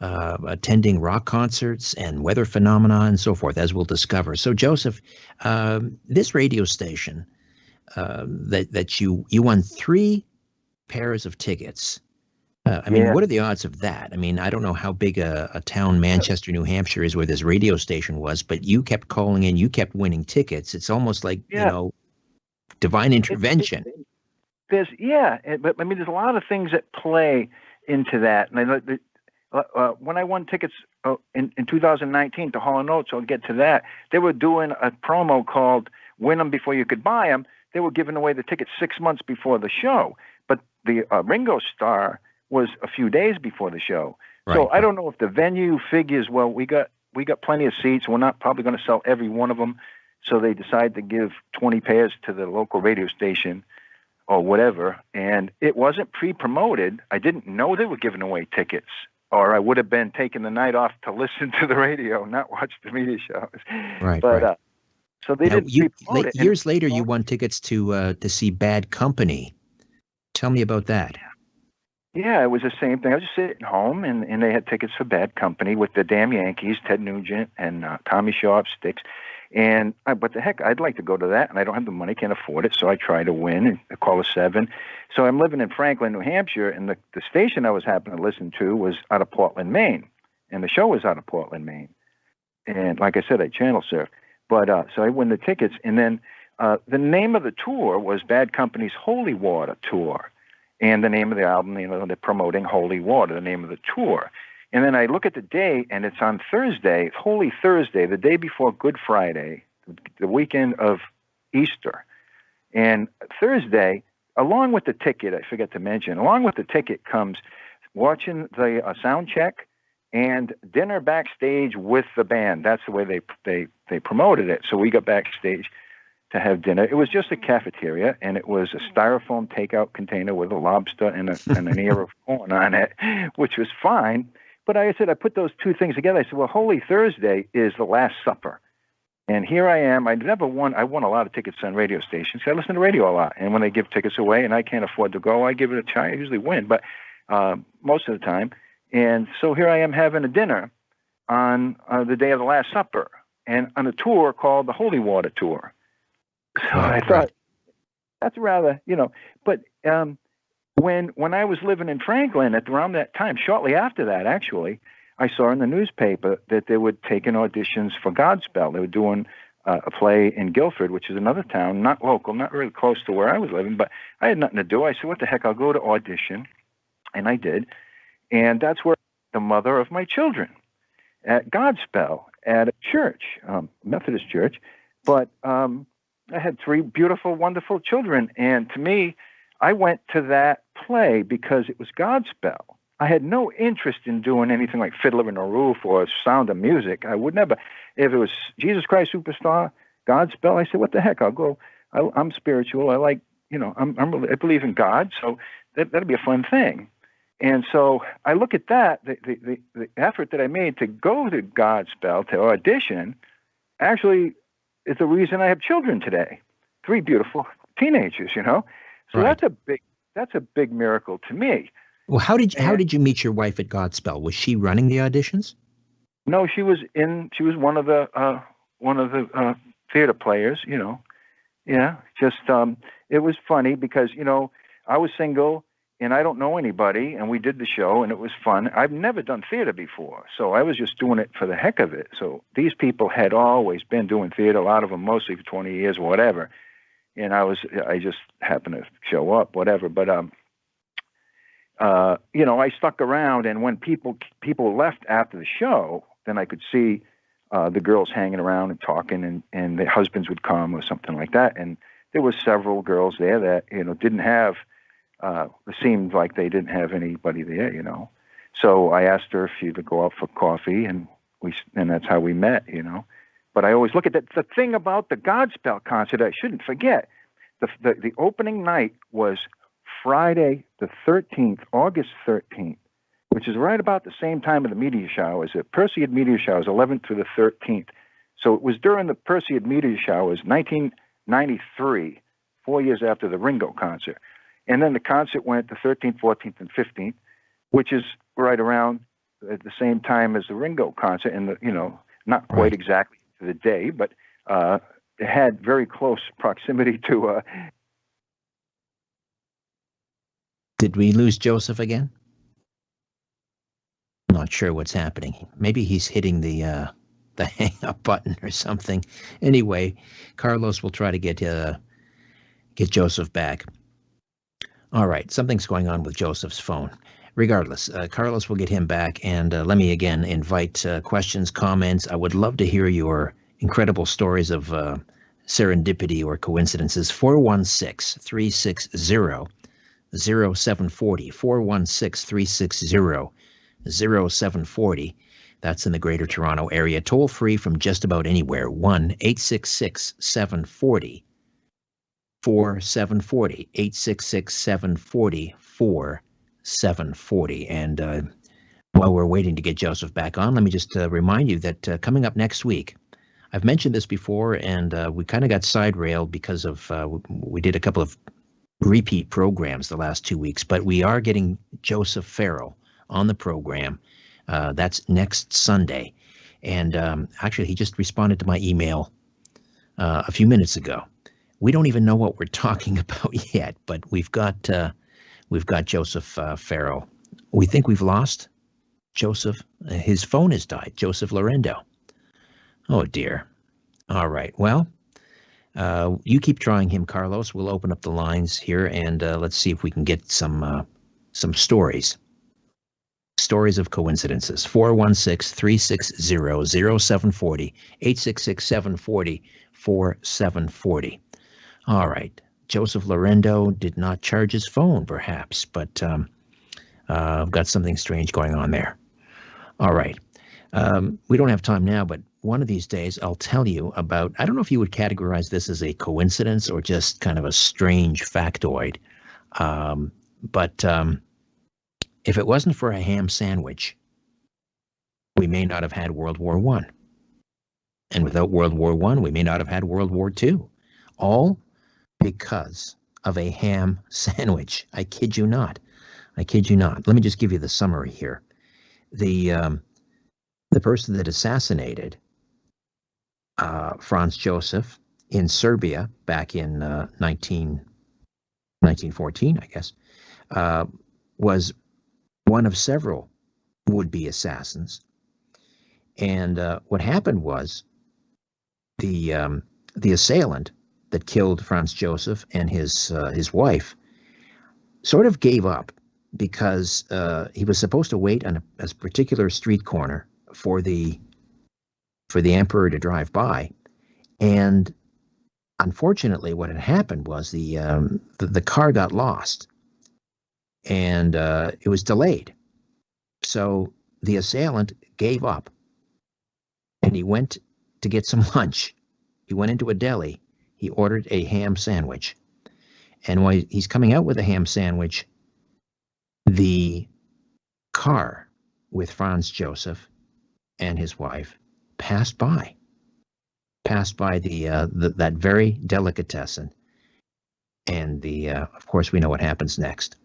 attending rock concerts and weather phenomena and so forth, as we'll discover. So, Joseph, this radio station that you won 3 pairs of tickets. I mean, what are the odds of that? I mean, I don't know how big a town Manchester, New Hampshire is where this radio station was, but you kept calling in, you kept winning tickets. It's almost like, divine intervention. But I mean, there's a lot of things that play into that. And when I won tickets in 2019 to Hall & Oates, I'll get to that, they were doing a promo called Win Them Before You Could Buy Them. They were giving away the tickets 6 months before the show. But the Ringo Starr was a few days before the show. So I don't know if the venue figures, well, we got plenty of seats. We're not probably going to sell every one of them. So they decided to give 20 pairs to the local radio station or whatever. And it wasn't pre-promoted. I didn't know they were giving away tickets. or I would have been taking the night off to listen to the radio, not watch the media shows. Right, but right. So they now, didn't promote it. Years later, you won tickets to see Bad Company. Tell me about that. Yeah, it was the same thing. I was just sitting home, and they had tickets for Bad Company with the damn Yankees, Ted Nugent and Tommy Shaw Sticks. And but the heck, I'd like to go to that, and I don't have the money, can't afford it. So I try to win, and I call a 7. So I'm living in Franklin, New Hampshire, and the station I was happening to listen to was out of Portland, Maine, and the show was out of Portland, Maine. And like I said, I channel surf. But so I win the tickets, and then the name of the tour was Bad Company's Holy Water Tour. And the name of the album, they're promoting Holy Water, the name of the tour. And then I look at the date, and it's on Thursday, Holy Thursday, the day before Good Friday, the weekend of Easter. And Thursday, along with the ticket, I forget to mention, along with the ticket comes watching the sound check and dinner backstage with the band. That's the way they promoted it. So we got backstage to have dinner. It was just a cafeteria, and it was a styrofoam takeout container with a lobster and an ear of corn on it, which was fine. But I said, I put those two things together. I said, well, Holy Thursday is the Last Supper. And here I am. I won a lot of tickets on radio stations. I listen to radio a lot. And when they give tickets away and I can't afford to go, I give it a try. I usually win, but most of the time. And so here I am having a dinner on the day of the Last Supper and on a tour called the Holy Water Tour. So I thought, that's rather, but when I was living in Franklin at around that time, shortly after that, actually, I saw in the newspaper that they were taking auditions for Godspell. They were doing a play in Gilbert, which is another town, not local, not really close to where I was living, but I had nothing to do. I said, what the heck, I'll go to audition. And I did. And that's where the mother of my children at Godspell at a church, Methodist church. But I had 3 beautiful, wonderful children. And to me, I went to that play because it was Godspell. I had no interest in doing anything like Fiddler in a Roof or Sound of Music. I would never. If it was Jesus Christ Superstar, Godspell, I said, what the heck? I'll go. I'm spiritual. I like, I believe in God. So that'll be a fun thing. And so I look at that, the effort that I made to go to Godspell, to audition, actually is the reason I have children today. 3 beautiful teenagers, So right. that's a big miracle to me. Well, how did you meet your wife at Godspell? Was she running the auditions? No, she was one of the theater players, Yeah, just it was funny because, I was single and I don't know anybody, and we did the show and it was fun. I've never done theater before, so I was just doing it for the heck of it. So these people had always been doing theater, a lot of them mostly for 20 years, whatever. And I just happened to show up, whatever. But I stuck around, and when people left after the show, then I could see the girls hanging around and talking, and their husbands would come or something like that. And there were several girls there that didn't have. It seemed like they didn't have anybody there, So I asked her if she would go out for coffee, and that's how we met, But I always look at that. The thing about the Godspell concert, I shouldn't forget, the opening night was Friday the 13th, August 13th, which is right about the same time of the meteor showers. The Perseid meteor showers, 11th through the 13th. So it was during the Perseid meteor showers, 1993, 4 years after the Ringo concert. And then the concert went the 13th, 14th, and 15th, which is right around at the same time as the Ringo concert, and not quite exactly to the day, but it had very close proximity to. Did we lose Joseph again? I'm not sure what's happening. Maybe he's hitting the hang up button or something. Anyway, Carlos will try to get Joseph back. All right, something's going on with Joseph's phone. Regardless, Carlos will get him back, and let me again invite questions, comments. I would love to hear your incredible stories of serendipity or coincidences. 416-360-0740, 416-360-0740. That's in the Greater Toronto Area. Toll free from just about anywhere. 1-866-740. 4740, 866-740-4740. And While we're waiting to get Joseph back on, let me just remind you that coming up next week, I've mentioned this before, and we kind of got side-railed because of we did a couple of repeat programs the last 2 weeks, but we are getting Joseph Farrell on the program. That's next Sunday. And actually, he just responded to my email a few minutes ago. We don't even know what we're talking about yet, but we've got Joseph Farrell. We think we've lost Joseph. His phone has died. Joseph Lorendo. Oh dear. All right. Well, you keep trying him, Carlos. We'll open up the lines here, and let's see if we can get some stories. Stories of coincidences. 416-360-0740, 866-740-4740. All right. Joseph Lorendo did not charge his phone, perhaps, but I've got something strange going on there. All right. We don't have time now, but one of these days I'll tell you about, I don't know if you would categorize this as a coincidence or just kind of a strange factoid, but if it wasn't for a ham sandwich, we may not have had World War I. And without World War I, we may not have had World War II. All because of a ham sandwich. I kid you not. I kid you not. Let me just give you the summary here. The person that assassinated Franz Josef in Serbia back in 1914, I guess, was one of several would-be assassins. And what happened was the assailant that killed Franz Josef and his wife sort of gave up because he was supposed to wait on a particular street corner for the emperor to drive by, and unfortunately, what had happened was the car got lost, and it was delayed. So the assailant gave up, and he went to get some lunch. He went into a deli. He ordered a ham sandwich, and while he's coming out with a ham sandwich, the car with Franz Josef and his wife passed by that very delicatessen, and of course we know what happens next.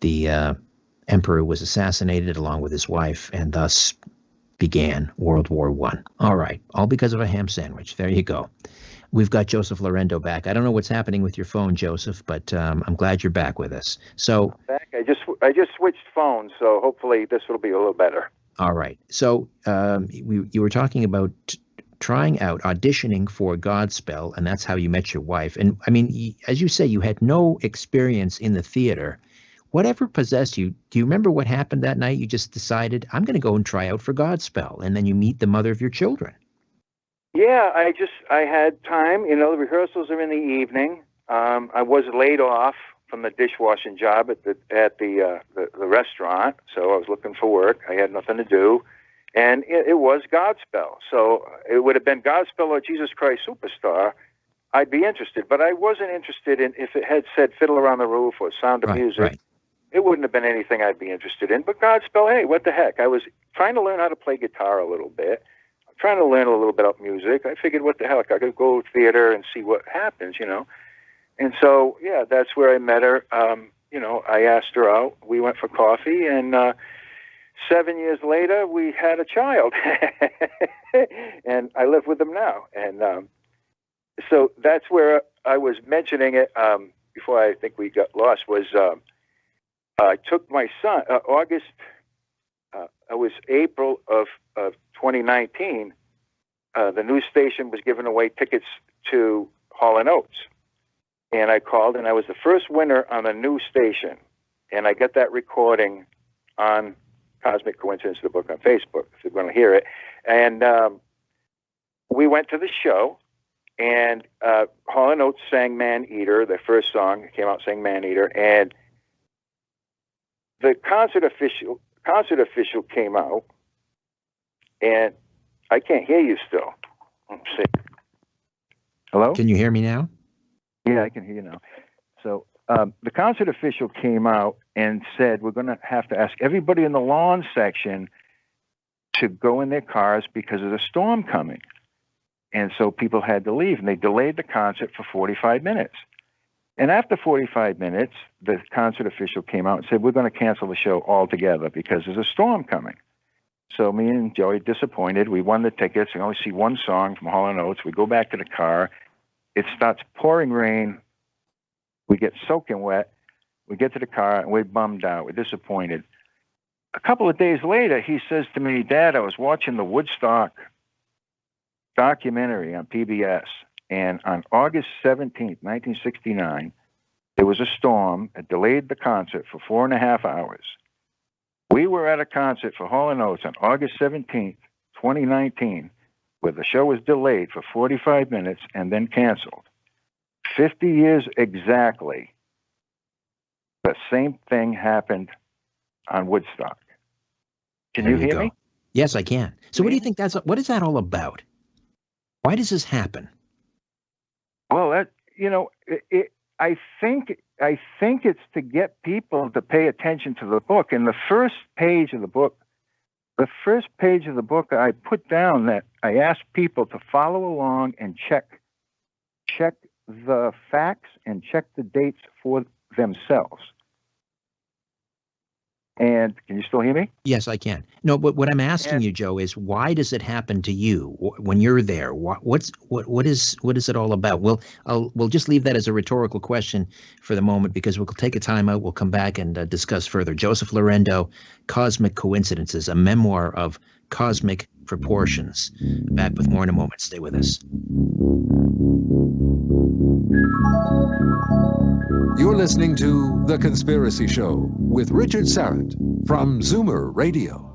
The emperor was assassinated along with his wife, and thus began World War I. All right, all because of a ham sandwich. There you go. We've got Joseph Lorendo back. I don't know what's happening with your phone, Joseph, but I'm glad you're back with us. So back. I just switched phones, so hopefully this will be a little better. All right. So you were talking about trying out, auditioning for Godspell, and that's how you met your wife. And I mean, as you say, you had no experience in the theater. Whatever possessed you? Do you remember what happened that night? You just decided, I'm going to go and try out for Godspell, and then you meet the mother of your children. Yeah, I had time. You know, the rehearsals are in the evening. I was laid off from the dishwashing job at the restaurant, so I was looking for work. I had nothing to do, and it was Godspell. So it would have been Godspell or Jesus Christ Superstar. I'd be interested, but I wasn't interested in if it had said Fiddler on the Roof or Sound of Music. Right. It wouldn't have been anything I'd be interested in. But Godspell, hey, what the heck? I was trying to learn how to play guitar a little bit. I'm trying to learn a little bit about music. I figured, what the heck? I could go to theater and see what happens, you know. And so, yeah, that's where I met her. You know, I asked her out. We went for coffee, and 7 years later, we had a child. And I live with them now. And so that's where I was mentioning it before I think we got lost, was I took my son, it was April of 2019, the news station was giving away tickets to Hall & Oates. And I called, and I was the first winner on the news station. And I got that recording on Cosmic Coincidence, the book, on Facebook, if you're going to hear it. And we went to the show, and Hall & Oates sang Man Eater, their first song. It came out saying Man Eater. And the concert official came out, and I can't hear you still. Let's see. Hello? Can you hear me now? Yeah, I can hear you now. So the concert official came out and said, we're going to have to ask everybody in the lawn section to go in their cars because there's a storm coming. And so people had to leave, and they delayed the concert for 45 minutes. And after 45 minutes, the concert official came out and said, we're going to cancel the show altogether because there's a storm coming. So me and Joey, disappointed, we won the tickets. We only see one song from Hall & Oates. We go back to the car. It starts pouring rain. We get soaking wet. We get to the car, and we're bummed out. We're disappointed. A couple of days later, he says to me, Dad, I was watching the Woodstock documentary on PBS, and on August 17th, 1969, there was a storm. It delayed the concert for 4.5 hours. We were at a concert for Hall & Oates on August 17th, 2019, where the show was delayed for 45 minutes and then canceled. 50 years exactly, the same thing happened on Woodstock. Can you hear me? Yes, I can. So what do you think what is that all about? Why does this happen? Well, I think it's to get people to pay attention to the book. And the first page of the book, I put down that I asked people to follow along and check the facts and check the dates for themselves. And can you still hear me? Yes, I can. No, but what I'm asking you, Joe, is why does it happen to you when you're there? What is it all about? We'll just leave that as a rhetorical question for the moment because we'll take a time out. We'll come back and discuss further. Joseph Lorendo, Cosmic Coincidences, a memoir of cosmic proportions. Back with more in a moment. Stay with us. You're listening to The Conspiracy Show with Richard Syrett from Zoomer Radio.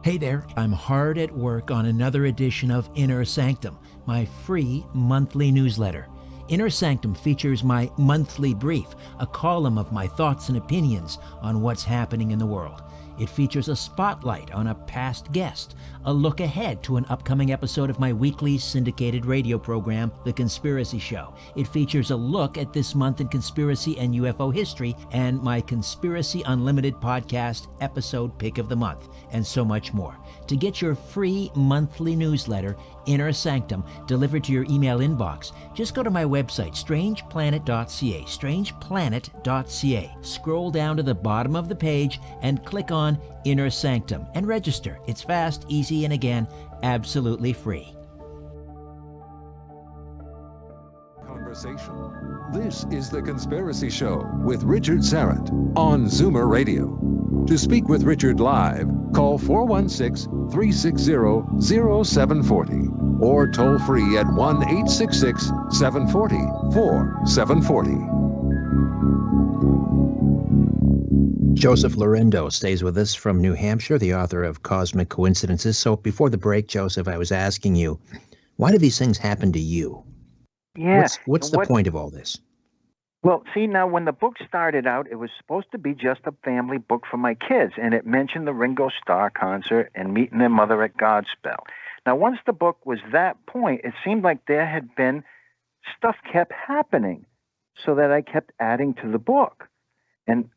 Hey there, I'm hard at work on another edition of Inner Sanctum, my free monthly newsletter. Inner Sanctum features my monthly brief, a column of my thoughts and opinions on what's happening in the world. It features a spotlight on a past guest, a look ahead to an upcoming episode of my weekly syndicated radio program, The Conspiracy Show. It features a look at this month in conspiracy and UFO history, and my Conspiracy Unlimited podcast episode pick of the month, and so much more. To get your free monthly newsletter, Inner Sanctum, delivered to your email inbox, just go to my website, strangeplanet.ca, strangeplanet.ca. Scroll down to the bottom of the page and click on Inner Sanctum and register. It's fast, easy, and again, absolutely free. Conversation. This is The Conspiracy Show with Richard Syrett on Zoomer Radio. To speak with Richard live, call 416-360-0740 or toll free at 1-866-740-4740. Joseph Lorendo stays with us from New Hampshire, the author of Cosmic Coincidences. So before the break, Joseph, I was asking you, why do these things happen to you? Yeah. What's the point of all this? Well, see, now, when the book started out, it was supposed to be just a family book for my kids, and it mentioned the Ringo Starr concert and meeting their mother at Godspell. Now, once the book was that point, it seemed like there had been stuff kept happening, so that I kept adding to the book. And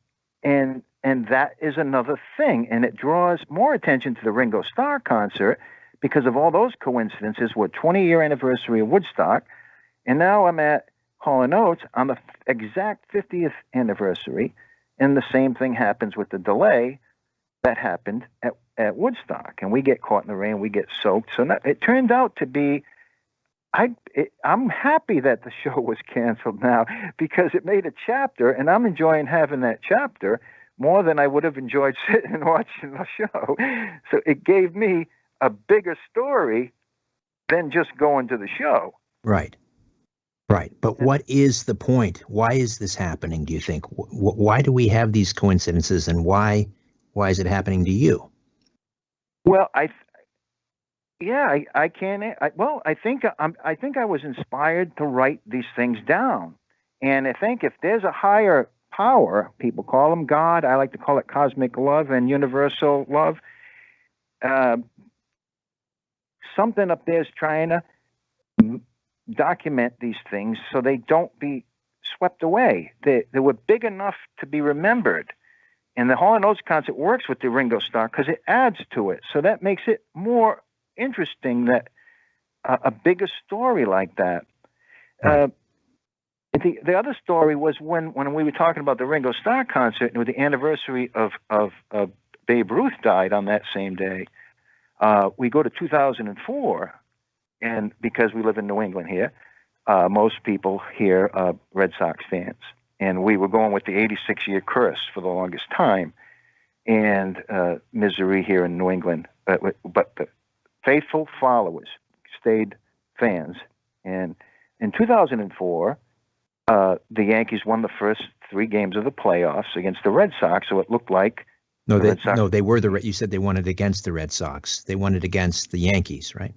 that is another thing, and it draws more attention to the Ringo Starr concert because of all those coincidences with 20-year anniversary of Woodstock, and now I'm at Hall & Oates on the exact 50th anniversary, and the same thing happens with the delay that happened at Woodstock, and we get caught in the rain, we get soaked. So now, it turned out to be, I'm happy that the show was canceled now because it made a chapter, and I'm enjoying having that chapter more than I would have enjoyed sitting and watching the show. So it gave me a bigger story than just going to the show. Right. Right. But what is the point? Why is this happening, do you think? Why do we have these coincidences, and why is it happening to you? Well, I can't. I think I was inspired to write these things down. And I think if there's a higher power, people call them God, I like to call it cosmic love and universal love, something up there is trying to document these things so they don't be swept away. They were big enough to be remembered. And the Hall & Oates concert works with the Ringo Starr because it adds to it. So that makes it more interesting that a bigger story like that. Right. The other story was when we were talking about the Ringo Starr concert, and with the anniversary of Babe Ruth died on that same day, we go to 2004, and because we live in New England here, most people here are Red Sox fans. And we were going with the 86-year curse for the longest time, and misery here in New England. But the faithful followers stayed fans. And in 2004, the Yankees won the first 3 games of the playoffs against the Red Sox, so it looked like they were you said they won it against the Red Sox. They won it against the Yankees, right?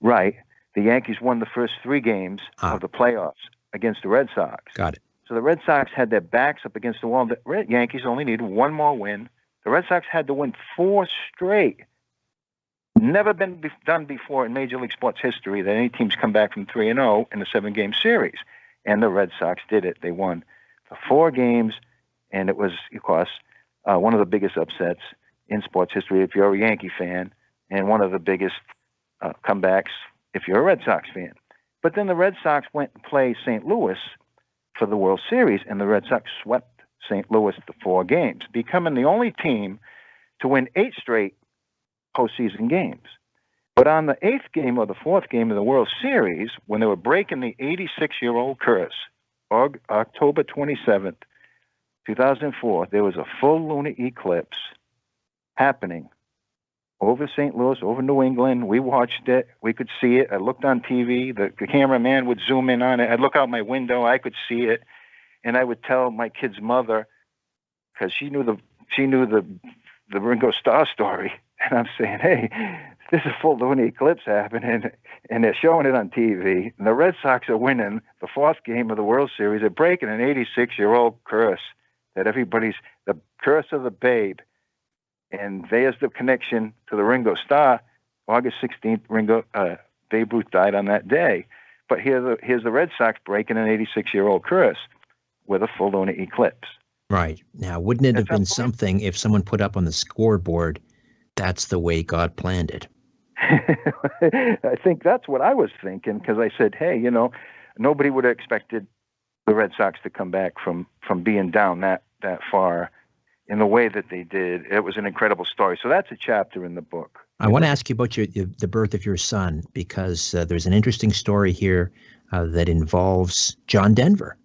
Right. The Yankees won the first 3 games of the playoffs against the Red Sox. Got it. So the Red Sox had their backs up against the wall. The Yankees only needed 1 more win. The Red Sox had to win 4 straight. Never been done before in Major League Sports history that any teams come back from 3-0 in a 7-game series. And the Red Sox did it. They won the 4 games, and it was, of course, one of the biggest upsets in sports history if you're a Yankee fan, and one of the biggest comebacks if you're a Red Sox fan. But then the Red Sox went and played St. Louis for the World Series, and the Red Sox swept St. Louis the 4 games, becoming the only team to win 8 straight postseason games. But on the 8th game or the 4th game of the World Series, when they were breaking the 86-year-old curse, October 27th, 2004, there was a full lunar eclipse happening over St. Louis, over New England. We watched it. We could see it. I looked on TV. The cameraman would zoom in on it. I'd look out my window. I could see it. And I would tell my kid's mother, because she knew the Ringo Starr story. And I'm saying, hey, this is a full lunar eclipse happening, and they're showing it on TV. And the Red Sox are winning the 4th game of the World Series. They're breaking an 86-year-old curse that the curse of the Babe. And there's the connection to the Ringo Starr. August 16th, Babe Ruth died on that day. But here's the Red Sox breaking an 86-year-old curse with a full lunar eclipse. Right. Now, wouldn't it have been something if someone put up on the scoreboard, that's the way God planned it? I think that's what I was thinking, because I said, hey, nobody would have expected the Red Sox to come back from being down that far in the way that they did. It was an incredible story. So that's a chapter in the book. I want to ask you about the birth of your son, because there's an interesting story here that involves John Denver.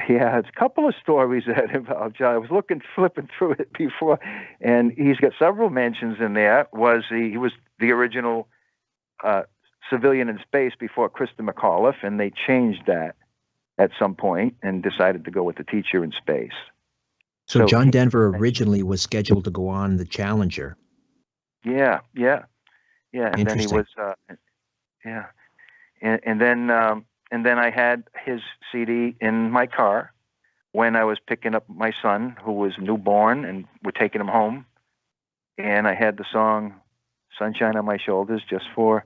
Yeah, it's a couple of stories that involve John. I was flipping through it before, and he's got several mentions in there. He was the original civilian in space before Christa McAuliffe, and they changed that at some point and decided to go with the teacher in space. So John Denver originally was scheduled to go on the Challenger. Yeah. And then he was, and then I had his CD in my car when I was picking up my son, who was newborn, and we're taking him home. And I had the song "Sunshine on My Shoulders" just for,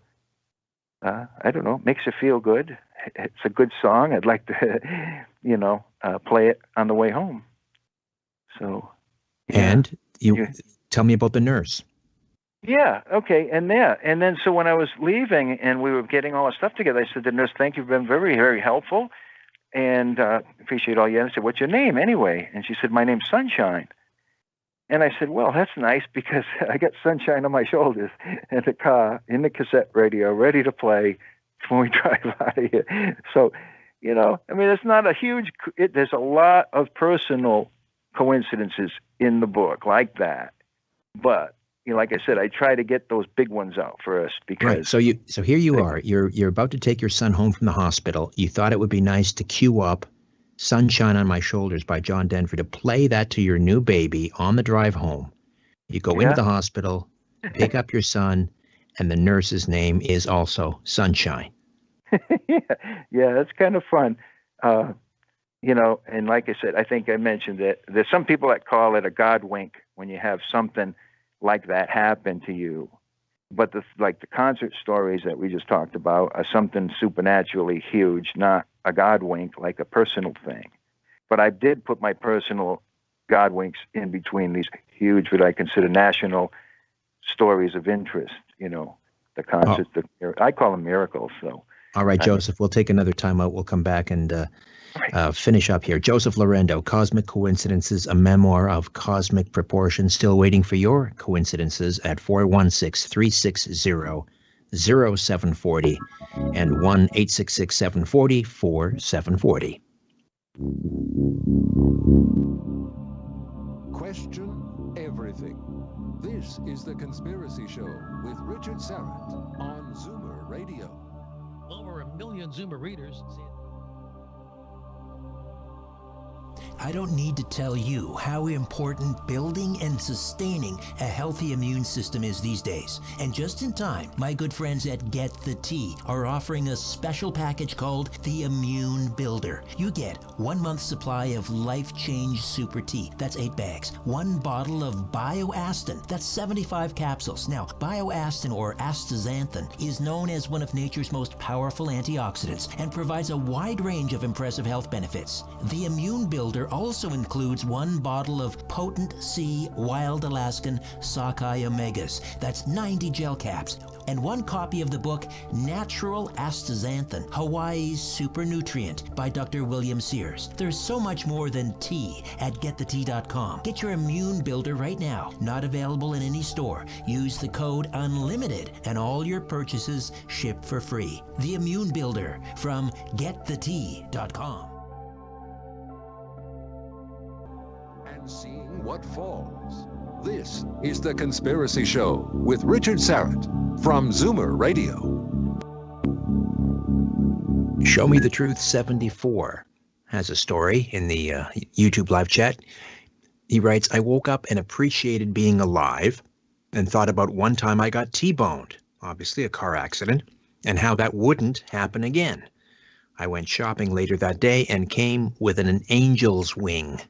I don't know, makes you feel good. It's a good song. I'd like to, play it on the way home. So, and you tell me about the nurse. Yeah. Okay. And then so when I was leaving and we were getting all our stuff together, I said to the nurse, "Thank you, you've been very, very helpful, and appreciate all you." And I said, "What's your name anyway?" And she said, "My name's Sunshine." And I said, "Well, that's nice, because I got sunshine on my shoulders in the car, in the cassette radio, ready to play when we drive out of here." So, it's not a huge. There's a lot of personal coincidences in the book like that, but like I said, I try to get those big ones out first, because right. So here you are. You're about to take your son home from the hospital. You thought it would be nice to cue up "Sunshine on My Shoulders" by John Denver, to play that to your new baby on the drive home. You go into the hospital, pick up your son, and the nurse's name is also Sunshine. Yeah, that's kind of fun. And like I said, I think I mentioned that there's some people that call it a God wink when you have something like that happen to you. But like the concert stories that we just talked about are something supernaturally huge, not a God wink, like a personal thing. But I did put my personal God winks in between these huge, what I consider national stories of interest. The concerts, I call them miracles. So. All right, Joseph, we'll take another time out. We'll come back and finish up here. Joseph Lorendo, Cosmic Coincidences, a memoir of cosmic proportions. Still waiting for your coincidences at 416-360-0740 and 1-866-740-4740. Question everything. This is The Conspiracy Show with Richard Syrett on Zoomer Radio. Over 1 million Zoomer readers. I don't need to tell you how important building and sustaining a healthy immune system is these days. And just in time, my good friends at Get the Tea are offering a special package called the Immune Builder. You get 1 month's supply of Life Change Super Tea. That's 8 bags. 1 bottle of BioAstin. That's 75 capsules. Now, BioAstin or astaxanthin is known as one of nature's most powerful antioxidants and provides a wide range of impressive health benefits. The Immune Builder also includes 1 bottle of potent C Wild Alaskan Sockeye Omegas. That's 90 gel caps. And 1 copy of the book Natural Astaxanthin, Hawaii's Super Nutrient by Dr. William Sears. There's so much more than tea at getthetea.com. Get your Immune Builder right now. Not available in any store. Use the code UNLIMITED and all your purchases ship for free. The Immune Builder from getthetea.com. Seeing what falls. This is The Conspiracy Show with Richard Syrett from Zoomer Radio. Show Me the Truth 74 has a story in the YouTube live chat. He writes, I woke up and appreciated being alive and thought about one time I got T-boned, obviously a car accident, and how that wouldn't happen again. I went shopping later that day and came with an angel's wing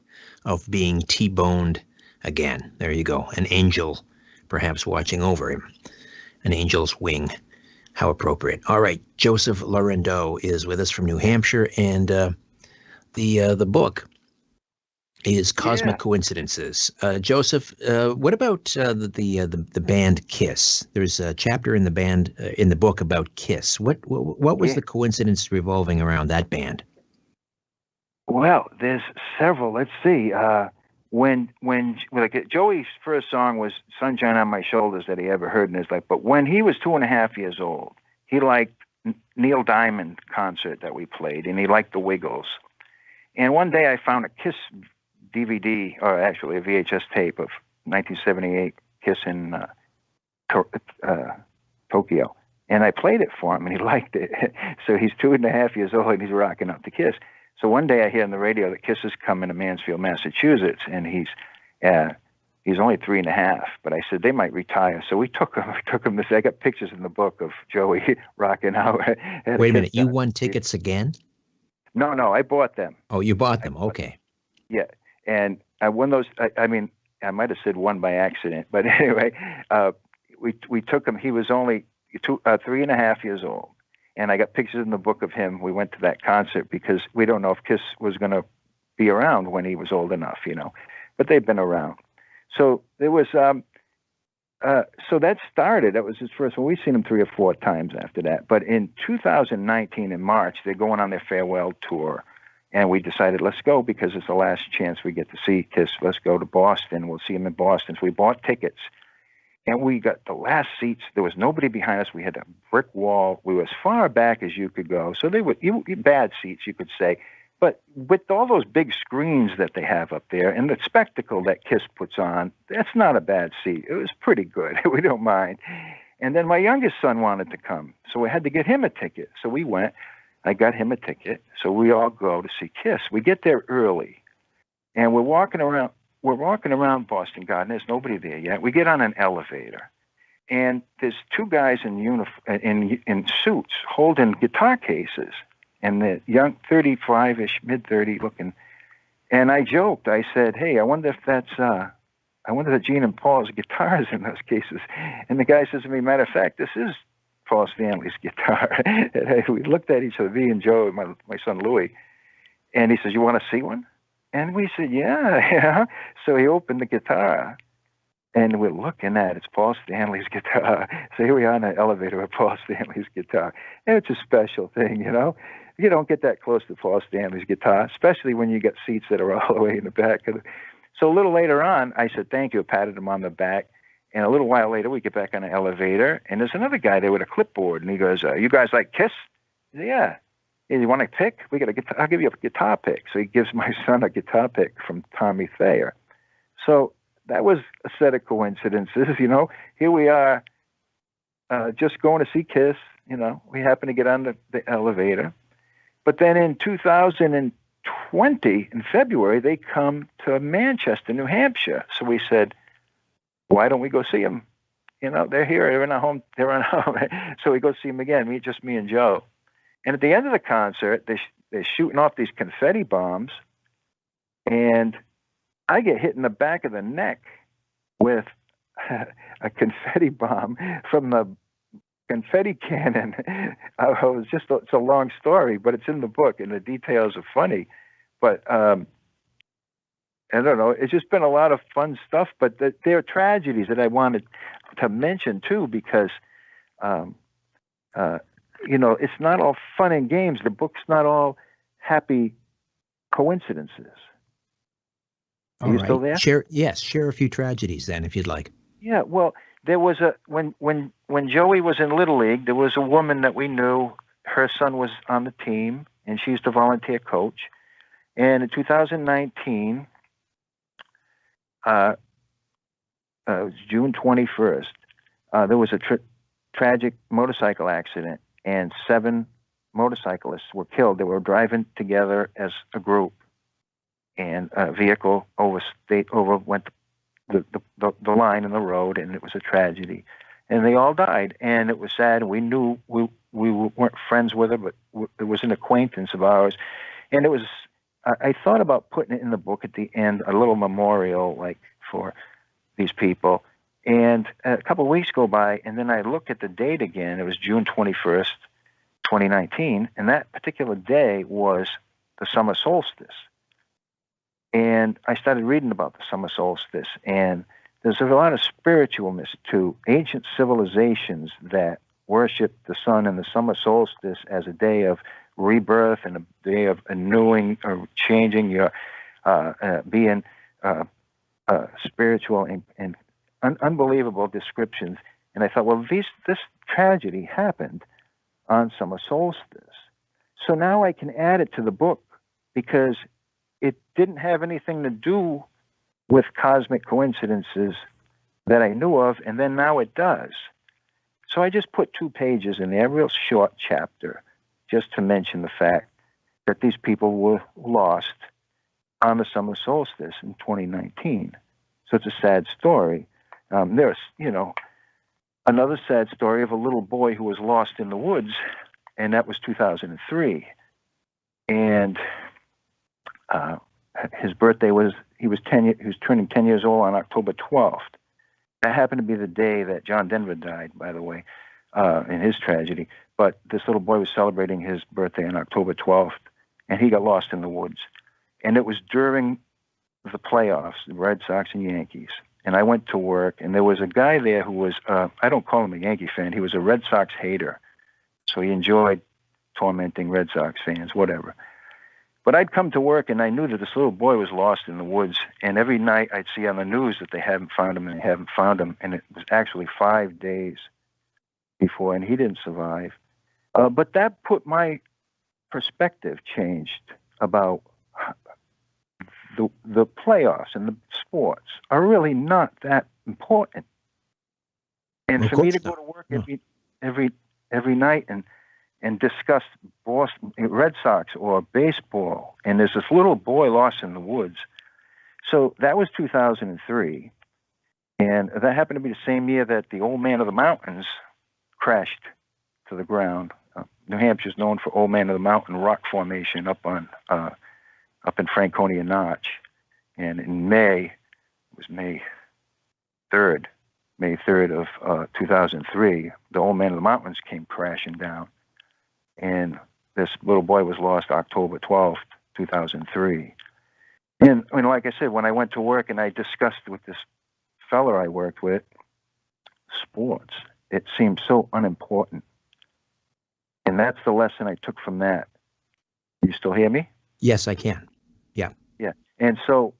of being T-boned again. There you go. An angel perhaps watching over him. An angel's wing. How appropriate. All right. Joseph Lorendo is with us from New Hampshire, and the book is Cosmic Coincidences. Joseph, what about the band Kiss? There's a chapter in the book about Kiss. What was the coincidence revolving around that band? Well, there's several. Let's see. When Joey's first song was "Sunshine on My Shoulders" that he ever heard in his life, but when he was 2.5 years old, he liked Neil Diamond concert that we played, and he liked the Wiggles. And one day I found a Kiss DVD, or actually a VHS tape of 1978 Kiss in Tokyo, and I played it for him, and he liked it. So he's 2.5 years old, and he's rocking up to Kiss. So one day I hear on the radio that Kiss is coming to Mansfield, Massachusetts, and he's only 3.5. But I said they might retire, so we took him. I got pictures in the book of Joey rocking out. Wait a minute, you won tickets again? No, I bought them. Oh, you bought them? Okay. Yeah, and I won those. I mean, I might have said one by accident, but anyway, we took him. He was only 3.5 years old. And I got pictures in the book of him. We went to that concert because we don't know if Kiss was going to be around when he was old enough, but they've been around. So there was, so that started. That was his first one. We've seen him 3 or 4 times after that. But in 2019, in March, they're going on their farewell tour. And we decided, let's go because it's the last chance we get to see Kiss. Let's go to Boston. We'll see him in Boston. So we bought tickets. And we got the last seats. There was nobody behind us. We had a brick wall. We were as far back as you could go. So they were bad seats, you could say. But with all those big screens that they have up there and the spectacle that Kiss puts on, that's not a bad seat. It was pretty good. We don't mind. And then my youngest son wanted to come. So we had to get him a ticket. So we went. I got him a ticket. So we all go to see Kiss. We get there early. And we're walking around Boston Garden. There's nobody there yet. We get on an elevator, and there's 2 guys in suits holding guitar cases, and the young 35-ish, mid-30 looking. And I joked. I said, "Hey, I wonder if that's I wonder if Gene and Paul's guitars in those cases. And the guy says to me, matter of fact, this is Paul Stanley's guitar. And we looked at each other, me and Joe, and my son Louis, and he says, you want to see one? And we said, yeah. So he opened the guitar, and we're looking at it. It's Paul Stanley's guitar. So here we are in an elevator with Paul Stanley's guitar. And it's a special thing, you know. You don't get that close to Paul Stanley's guitar, especially when you get seats that are all the way in the back. So a little later on, I said, thank you, I patted him on the back. And a little while later, we get back on the elevator, and there's another guy there with a clipboard. And he goes, you guys like Kiss? I said, yeah. Hey, you want to pick? We got a guitar. I'll give you a guitar pick. So he gives my son a guitar pick from Tommy Thayer. So that was a set of coincidences, you know. Here we are, just going to see Kiss. You know, we happen to get on the elevator. But then in 2020, in February, they come to Manchester, New Hampshire. So we said, why don't we go see them? You know, they're here. They're in our home. They're on home. So we go see them again. Me and Joe. And at the end of the concert, they're shooting off these confetti bombs, and I get hit in the back of the neck with a confetti bomb from the confetti cannon. It's a long story, but it's in the book, and the details are funny. But I don't know. It's just been a lot of fun stuff, but there are tragedies that I wanted to mention too, because you know, it's not all fun and games. The book's not all happy coincidences. Are you still there? Share a few tragedies then, if you'd like. Yeah, well, there was when Joey was in Little League, there was a woman that we knew. Her son was on the team, and she used to volunteer coach. And in 2019, it was June 21st, there was a tragic motorcycle accident, and 7 motorcyclists were killed. They were driving together as a group, and a vehicle went the line in the road, and it was a tragedy. And they all died, and it was sad. We knew we weren't friends with her, but it was an acquaintance of ours. And it was, I thought about putting it in the book at the end, a little memorial, like, for these people. And a couple of weeks go by, and then I look at the date again. It was June 21st, 2019, and that particular day was the summer solstice. And I started reading about the summer solstice, and there's a lot of spiritualness to ancient civilizations that worship the sun and the summer solstice as a day of rebirth and a day of renewing or changing your being spiritual and unbelievable descriptions. And I thought, well, this tragedy happened on summer solstice. So now I can add it to the book because it didn't have anything to do with cosmic coincidences that I knew of, and then now it does. So I just put 2 pages in there, a real short chapter, just to mention the fact that these people were lost on the summer solstice in 2019. So it's a sad story. There's, you know, another sad story of a little boy who was lost in the woods, and that was 2003. And his birthday was, he was turning 10 years old on October 12th. That happened to be the day that John Denver died, by the way, in his tragedy. But this little boy was celebrating his birthday on October 12th, and he got lost in the woods. And it was during the playoffs, the Red Sox and Yankees. And I went to work, and there was a guy there who was, I don't call him a Yankee fan, he was a Red Sox hater. So he enjoyed tormenting Red Sox fans, whatever. But I'd come to work, and I knew that this little boy was lost in the woods. And every night I'd see on the news that they hadn't found him, and they haven't found him. And it was actually 5 days before, and he didn't survive. But that put my perspective changed about the playoffs and the sports are really not that important. And for me to go to work every night and discuss Boston Red Sox or baseball, and there's this little boy lost in the woods. So that was 2003, and that happened to be the same year that the Old Man of the Mountains crashed to the ground. New Hampshire's known for Old Man of the Mountain rock formation up in Franconia Notch. And in May, it was May 3rd, May 3rd of 2003, the old man of the mountains came crashing down. And this little boy was lost October 12th, 2003. And I mean, like I said, when I went to work and I discussed with this fella I worked with, sports, it seemed so unimportant. And that's the lesson I took from that. You still hear me? Yes, I can. Yeah. Yeah. And so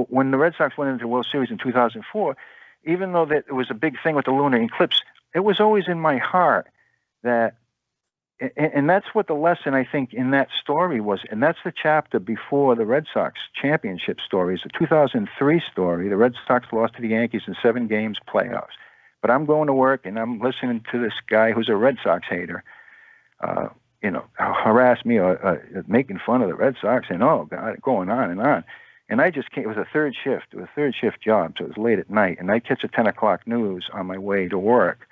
when the Red Sox went into the World Series in 2004, even though that it was a big thing with the lunar eclipse, it was always in my heart that, and that's what the lesson I think in that story was, and that's the chapter before the Red Sox championship story. It's a 2003 story. The Red Sox lost to the Yankees in 7 games playoffs. But I'm going to work and I'm listening to this guy who's a Red Sox hater, harass me or making fun of the Red Sox and, oh, God, going on and on. And I just came, it was a third shift. It was a third shift job, so it was late at night. And I catch a 10 o'clock news on my way to work,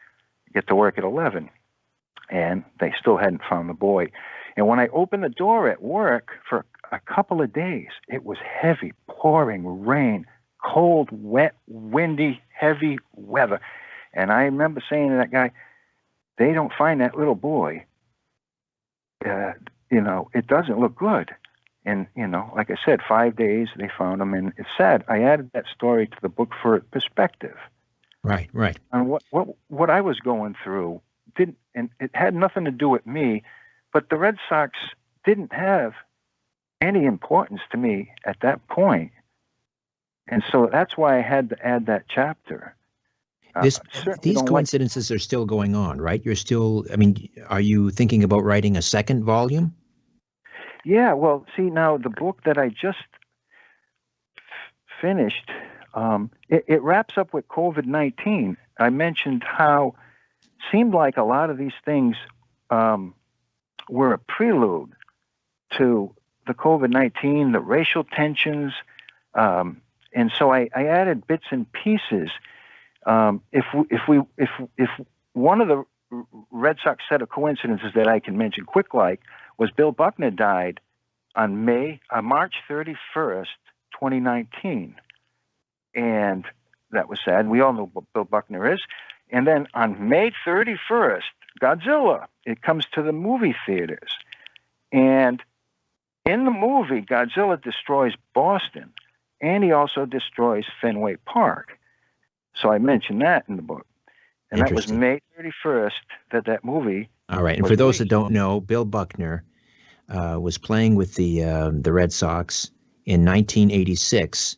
get to work at 11. And they still hadn't found the boy. And when I opened the door at work for a couple of days, it was heavy, pouring rain, cold, wet, windy, heavy weather. And I remember saying to that guy, they don't find that little boy. It doesn't look good. And, like I said, 5 days they found him. And it's sad. I added that story to the book for perspective. Right. And what I was going through didn't, and it had nothing to do with me, but the Red Sox didn't have any importance to me at that point. And so that's why I had to add that chapter. These coincidences are still going on, right? You're still, are you thinking about writing a second volume? Yeah, well, see, now the book that I just finished, it wraps up with COVID-19. I mentioned how it seemed like a lot of these things were a prelude to the COVID-19, the racial tensions, and so I added bits and pieces. If one of the Red Sox set of coincidences that I can mention quick was Bill Buckner died on March 31st, 2019. And that was sad. We all know what Bill Buckner is. And then on May 31st, Godzilla, it comes to the movie theaters. And in the movie, Godzilla destroys Boston, and he also destroys Fenway Park. So I mentioned that in the book. And that was May 31st that movie. All right. And for those that don't know, Bill Buckner was playing with the Red Sox in 1986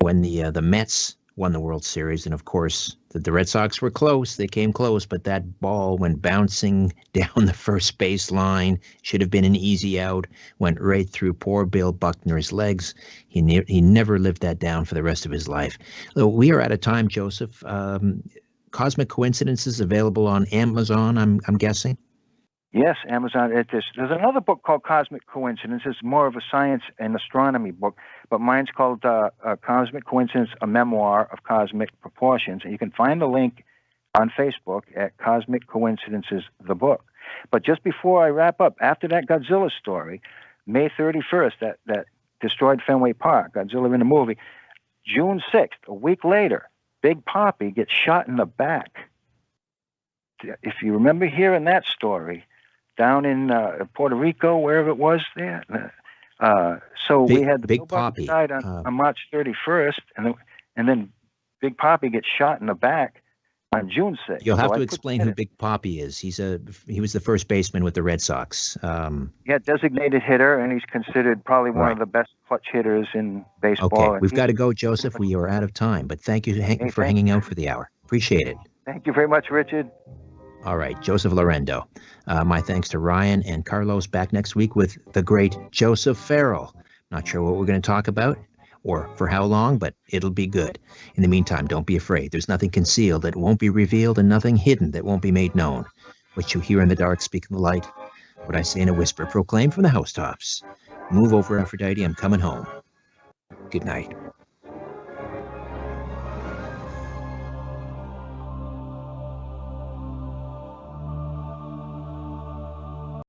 when the Mets won the World Series. And, of course, the Red Sox were close. They came close, but that ball went bouncing down the first base line. Should have been an easy out. Went right through poor Bill Buckner's legs. He never lived that down for the rest of his life. We are out of time, Joseph. Cosmic Coincidences available on Amazon, I'm guessing? Yes, Amazon. There's another book called Cosmic Coincidences, more of a science and astronomy book, but mine's called Cosmic Coincidence, a memoir of cosmic proportions. And you can find the link on Facebook at Cosmic Coincidences, the book. But just before I wrap up, after that Godzilla story, May 31st, that destroyed Fenway Park, Godzilla in the movie, June 6th, a week later, Big Papi gets shot in the back. If you remember hearing that story, down in Puerto Rico, wherever it was there. We had the Big Papi died on March 31st, and then Big Papi gets shot in the back on June 6th. You'll have to explain who Big Papi is. He was the first baseman with the Red Sox. Designated hitter, and he's considered probably one of the best clutch hitters in baseball. Okay, we've got to go, Joseph. We are out of time, but thank you for hanging out for the hour. Appreciate it. Thank you very much, Richard. All right, Joseph Lorendo. My thanks to Ryan and Carlos. Back next week with the great Joseph Farrell. Not sure what we're going to talk about or for how long, but it'll be good. In the meantime, don't be afraid. There's nothing concealed that won't be revealed and nothing hidden that won't be made known. What you hear in the dark, speak in the light. What I say in a whisper, proclaim from the housetops. Move over, Aphrodite, I'm coming home. Good night.